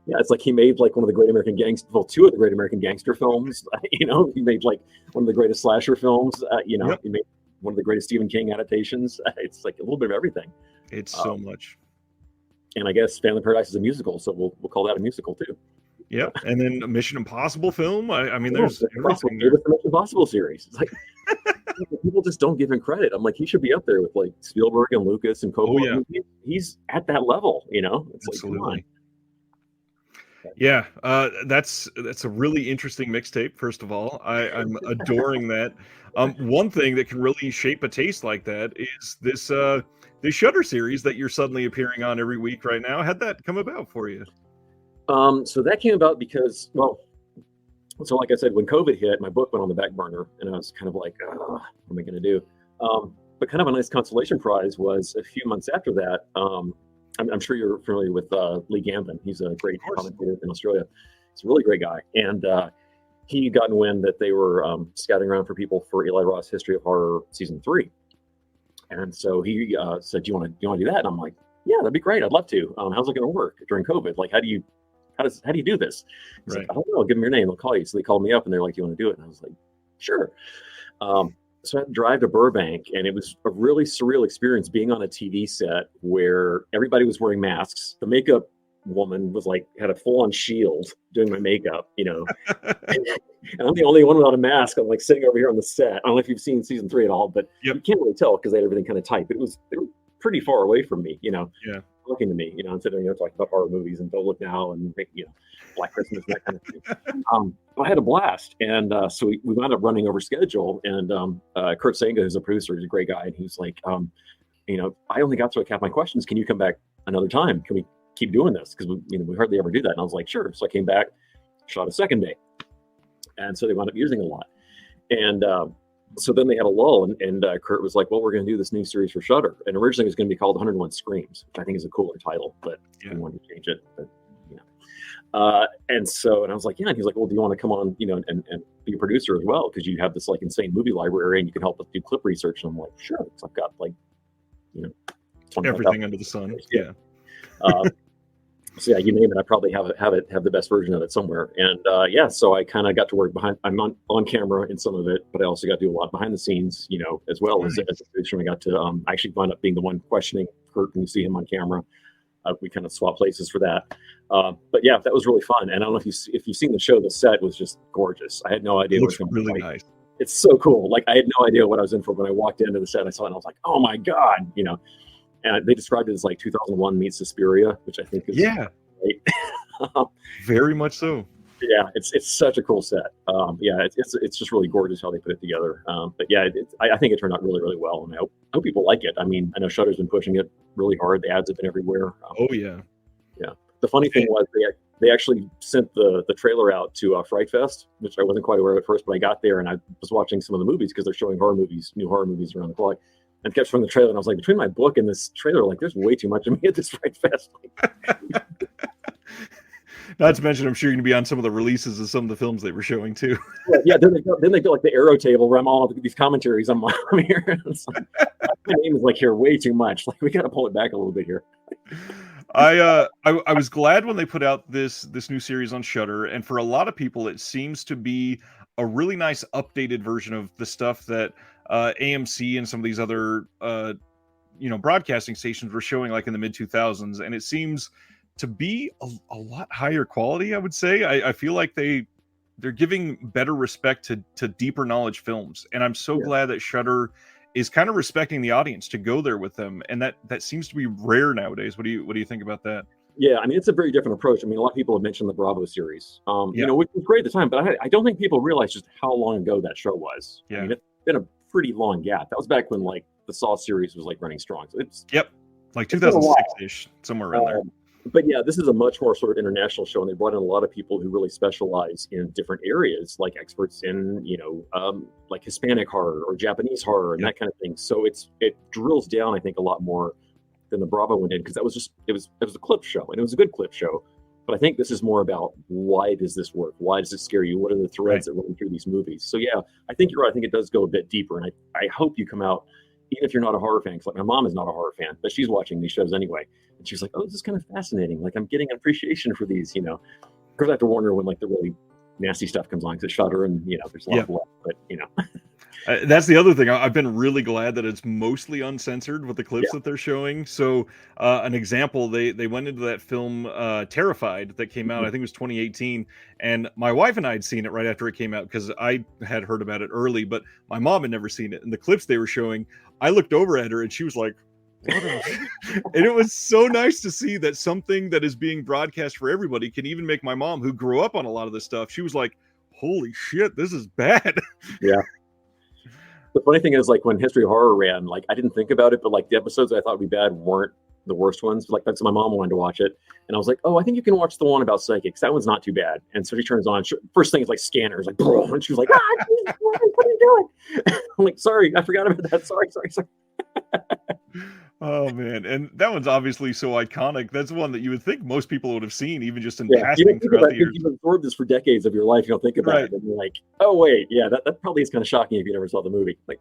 Yeah, it's like he made like one of the great American two of the great American gangster films. He made like one of the greatest slasher films. He made one of the greatest Stephen King adaptations. It's like a little bit of everything.
It's so much.
And I guess Phantom of the Paradise is a musical, so we'll call that a musical too.
Yep, and then a Mission Impossible film. I mean, there's everything
there. The Mission Impossible series. It's like people just don't give him credit. I'm like, he should be up there with like Spielberg and Lucas and Coppola. Oh, yeah. He's at that level, It's
absolutely.
Like, come on.
Yeah, that's a really interesting mixtape. First of all, I'm adoring that. One thing that can really shape a taste like that is this Shudder series that you're suddenly appearing on every week right now. How'd that come about for you?
So that came about because, so like I said, when COVID hit, my book went on the back burner, and I was kind of like, what am I going to do? But kind of a nice consolation prize was a few months after that. I'm sure you're familiar with Lee Gambin. He's a great commentator in Australia. He's a really great guy. And he got wind that they were scouting around for people for Eli Roth's History of Horror Season 3. And so he said, do you want to do that? And I'm like, yeah, that'd be great. I'd love to. How's it going to work during COVID? Like, how do you do this? He's like, I don't know. Give them your name. They'll call you. So they called me up and they're like, do you want to do it? And I was like, sure. So I had to drive to Burbank, and it was a really surreal experience being on a TV set where everybody was wearing masks. The makeup woman was like, had a full-on shield doing my makeup, and I'm the only one without a mask. I'm like sitting over here on the set. I don't know if you've seen season 3 at all, but you can't really tell because they had everything kind of tight. But they were pretty far away from me, looking to me, I'm sitting there talking about horror movies and Don't Look Now and Black Christmas and that kind of thing. But I had a blast, and so we wound up running over schedule. And Kurt Senga, who's a producer, he's a great guy, and he was like, I only got to half my questions. Can you come back another time? Can we keep doing this? Because we hardly ever do that. And I was like, sure. So I came back, shot a second day, and so they wound up using a lot. And so then they had a lull, and Kurt was like, well, we're going to do this new series for Shudder. And originally it was going to be called 101 Screams, which I think is a cooler title, but he wanted to change it. But, and I was like, yeah. And he's like, well, do you want to come on, and be a producer as well? Because you have this like insane movie library and you can help us do clip research. And I'm like, sure. So I've got like,
everything under the sun. Yeah.
So yeah, you name it, I probably have the best version of it somewhere. And so I kind of got to work I'm on camera in some of it, but I also got to do a lot behind the scenes, as well as a producer. I got to actually wind up being the one questioning Kurt when you see him on camera. We kind of swap places for that. But yeah, that was really fun. And I don't know if you've seen the show. The set was just gorgeous. I had no idea.
It looks really nice.
It's so cool. Like, I had no idea what I was in for when I walked into the set. I saw it and I was like, oh my God, And they described it as like 2001 meets Suspiria, which I think is great.
Very much so.
Yeah, it's such a cool set. It's just really gorgeous how they put it together. But yeah, I think it turned out really, really well, and I hope people like it. I mean, I know Shudder's been pushing it really hard. The ads have been everywhere.
Yeah.
The funny thing was they actually sent the trailer out to Fright Fest, which I wasn't quite aware of at first, but I got there and I was watching some of the movies because they're showing new horror movies around the clock. And kept showing the trailer, and I was like, between my book and this trailer, like, there's way too much of me at this Fright Fest.
Not to mention, I'm sure you're going to be on some of the releases of some of the films they were showing too.
Yeah. Then they go like the Arrow table where I'm all these commentaries. I'm here. My name is like here way too much. Like we got to pull it back a little bit here.
I was glad when they put out this new series on Shudder, and for a lot of people, it seems to be a really nice updated version of the stuff that AMC and some of these other broadcasting stations were showing like in the mid 2000s, and it seems to be a lot higher quality. I would say I feel like they're giving better respect to deeper knowledge films, and I'm so glad that Shudder is kind of respecting the audience to go there with them, and that seems to be rare nowadays. What do you think about that?
Yeah, I mean, it's a very different approach. I mean, a lot of people have mentioned the Bravo series, which was great at the time, but I don't think people realize just how long ago that show was.
Yeah.
I mean, it's been a pretty long gap. That was back when like the Saw series was like running strong. So it's
like 2006-ish, somewhere around there.
But yeah, this is a much more sort of international show, and they brought in a lot of people who really specialize in different areas, like experts in, like Hispanic horror or Japanese horror and that kind of thing. So it drills down, I think, a lot more than the Bravo one did, because that was just it was a clip show, and it was a good clip show. But I think this is more about, why does this work? Why does it scare you? What are the threads that run through these movies? So yeah, I think you're right. I think it does go a bit deeper, and I hope you come out, even if you're not a horror fan, because like my mom is not a horror fan, but she's watching these shows anyway. And she's like, oh, this is kind of fascinating. Like, I'm getting an appreciation for these, Of course, I have to warn her when like the really nasty stuff comes on, because it's Shudder, and there's a lot of love, but
that's the other thing. I've been really glad that it's mostly uncensored with the clips that they're showing. So an example, they went into that film Terrified that came out, I think it was 2018, and my wife and I had seen it right after it came out, because I had heard about it early, but my mom had never seen it. And the clips they were showing, I looked over at her and she was like, and it was so nice to see that something that is being broadcast for everybody can even make my mom, who grew up on a lot of this stuff, she was like, holy shit, this is bad.
Yeah. The funny thing is, like, when History of Horror ran, like, I didn't think about it, but like the episodes I thought would be bad weren't the worst ones. Like, that's my mom wanted to watch it, and I was like, oh, I think you can watch the one about psychics. That one's not too bad. And so she turns on. First thing is like scanners, like, bro, and she was like, Jesus, what are you doing? I'm like, sorry, I forgot about that. Sorry.
Oh man, and that one's obviously so iconic. That's one that you would think most people would have seen, even just in passing throughout the years.
You've absorbed this for decades of your life. You don't think about it, and you're like, oh wait, yeah, that probably is kind of shocking if you never saw the movie. Like,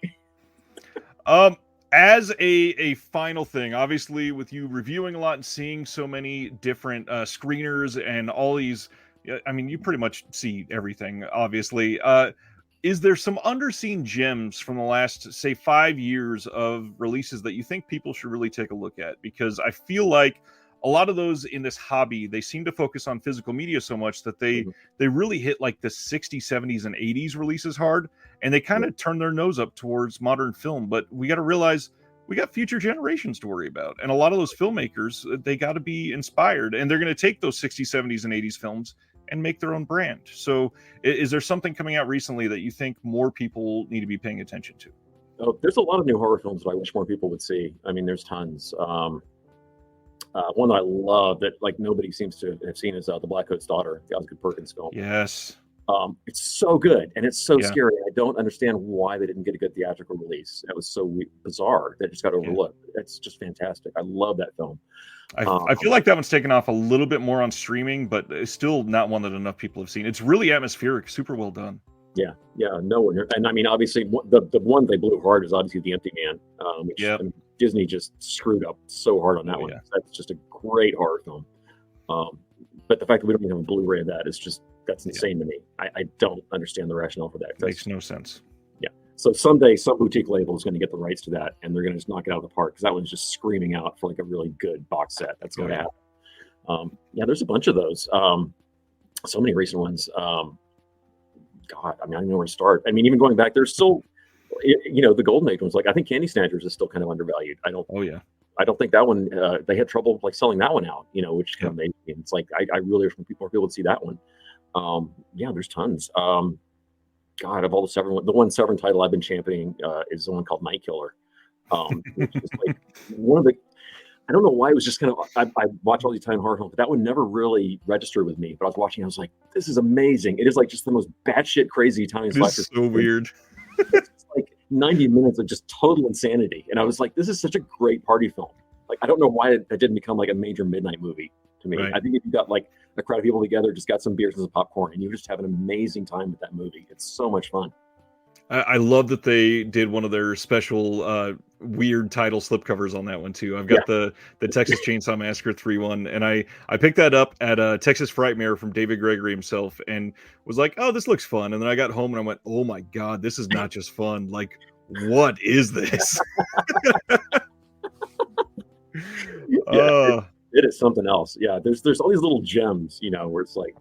as a final thing, obviously, with you reviewing a lot and seeing so many different screeners and all these, I mean, you pretty much see everything, obviously. Is there some underseen gems from the last, say, 5 years of releases that you think people should really take a look at? Because I feel like a lot of those in this hobby, they seem to focus on physical media so much that they really hit like the 60s, 70s, and 80s releases hard, and they kind of turn their nose up towards modern film. But we got to realize we got future generations to worry about. And a lot of those filmmakers, they got to be inspired, and they're going to take those 60s, 70s, and 80s films and make their own brand. So is there something coming out recently that you think more people need to be paying attention to?
Oh, there's a lot of new horror films that I wish more people would see. I mean, there's tons. One that I love that like nobody seems to have seen is The Black Coat's Daughter, the Osgood Perkins film.
Yes.
It's so good, and it's so scary. I don't understand why they didn't get a good theatrical release. That was so bizarre that it just got overlooked. It's just fantastic. I love that film.
I feel like that one's taken off a little bit more on streaming, but it's still not one that enough people have seen. It's really atmospheric, super well done.
Yeah, no one. And I mean, obviously, the one they blew hard is obviously The Empty Man, which I mean, Disney just screwed up so hard on that one. That's just a great horror film. But the fact that we don't even have a Blu-ray of that is just, that's insane to me. I don't understand the rationale for that.
It makes no sense.
Yeah. So someday some boutique label is going to get the rights to that, and they're going to just knock it out of the park, because that one's just screaming out for like a really good box set. That's going to happen. There's a bunch of those. So many recent ones. God, I mean, I don't know where to start. I mean, even going back, there's still, the Golden Age ones. Like, I think Candy Snatchers is still kind of undervalued. I don't think that one, they had trouble like selling that one out, which kind of made me, it's like, I really wish more people would see that one. There's tons. God, of all the Severin, the one Severin title I've been championing is the one called Night Killer. Which is like one of the, I don't know why, it was just kind of, I watch all the Italian horror films, but that one never really registered with me. But I was watching, I was like, this is amazing. It is like just the most batshit crazy Italian slasher.
It's so weird.
It's like 90 minutes of just total insanity. And I was like, this is such a great party film. Like, I don't know why that didn't become like a major midnight movie to me. Right. I think if you got like a crowd of people together, just got some beers and some popcorn, and you just have an amazing time with that movie. It's so much fun.
I love that they did one of their special weird title slipcovers on that one too. I've got the Texas Chainsaw Massacre 3 one, and I picked that up at Texas Frightmare from David Gregory himself, and was like, oh, this looks fun. And then I got home and I went, oh my god, this is not just fun. Like, what is this?
It is something else. Yeah, there's all these little gems, where it's like,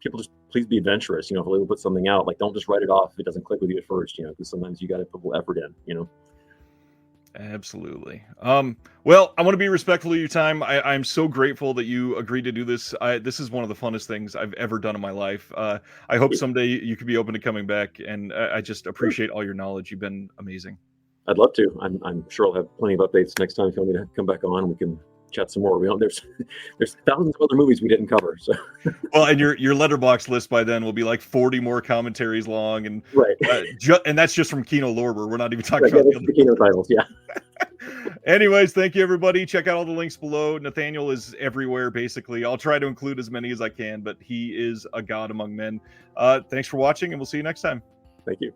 people just please be adventurous. If they put something out, like, don't just write it off if it doesn't click with you at first. Because sometimes you got to put a little effort in.
Absolutely. Well, I want to be respectful of your time. I'm so grateful that you agreed to do this. This is one of the funnest things I've ever done in my life. I hope someday you could be open to coming back, and I just appreciate all your knowledge. You've been amazing.
I'd love to. I'm sure I'll have plenty of updates next time if you want me to come back on. We can chat some more. There's thousands of other movies we didn't cover. So,
well, and your letterbox list by then will be like 40 more commentaries long, and
right,
and that's just from Kino Lorber. We're not even talking about
the Kino titles. Yeah.
Anyways, thank you everybody. Check out all the links below. Nathaniel is everywhere basically. I'll try to include as many as I can, but he is a god among men. Thanks for watching, and we'll see you next time.
Thank you.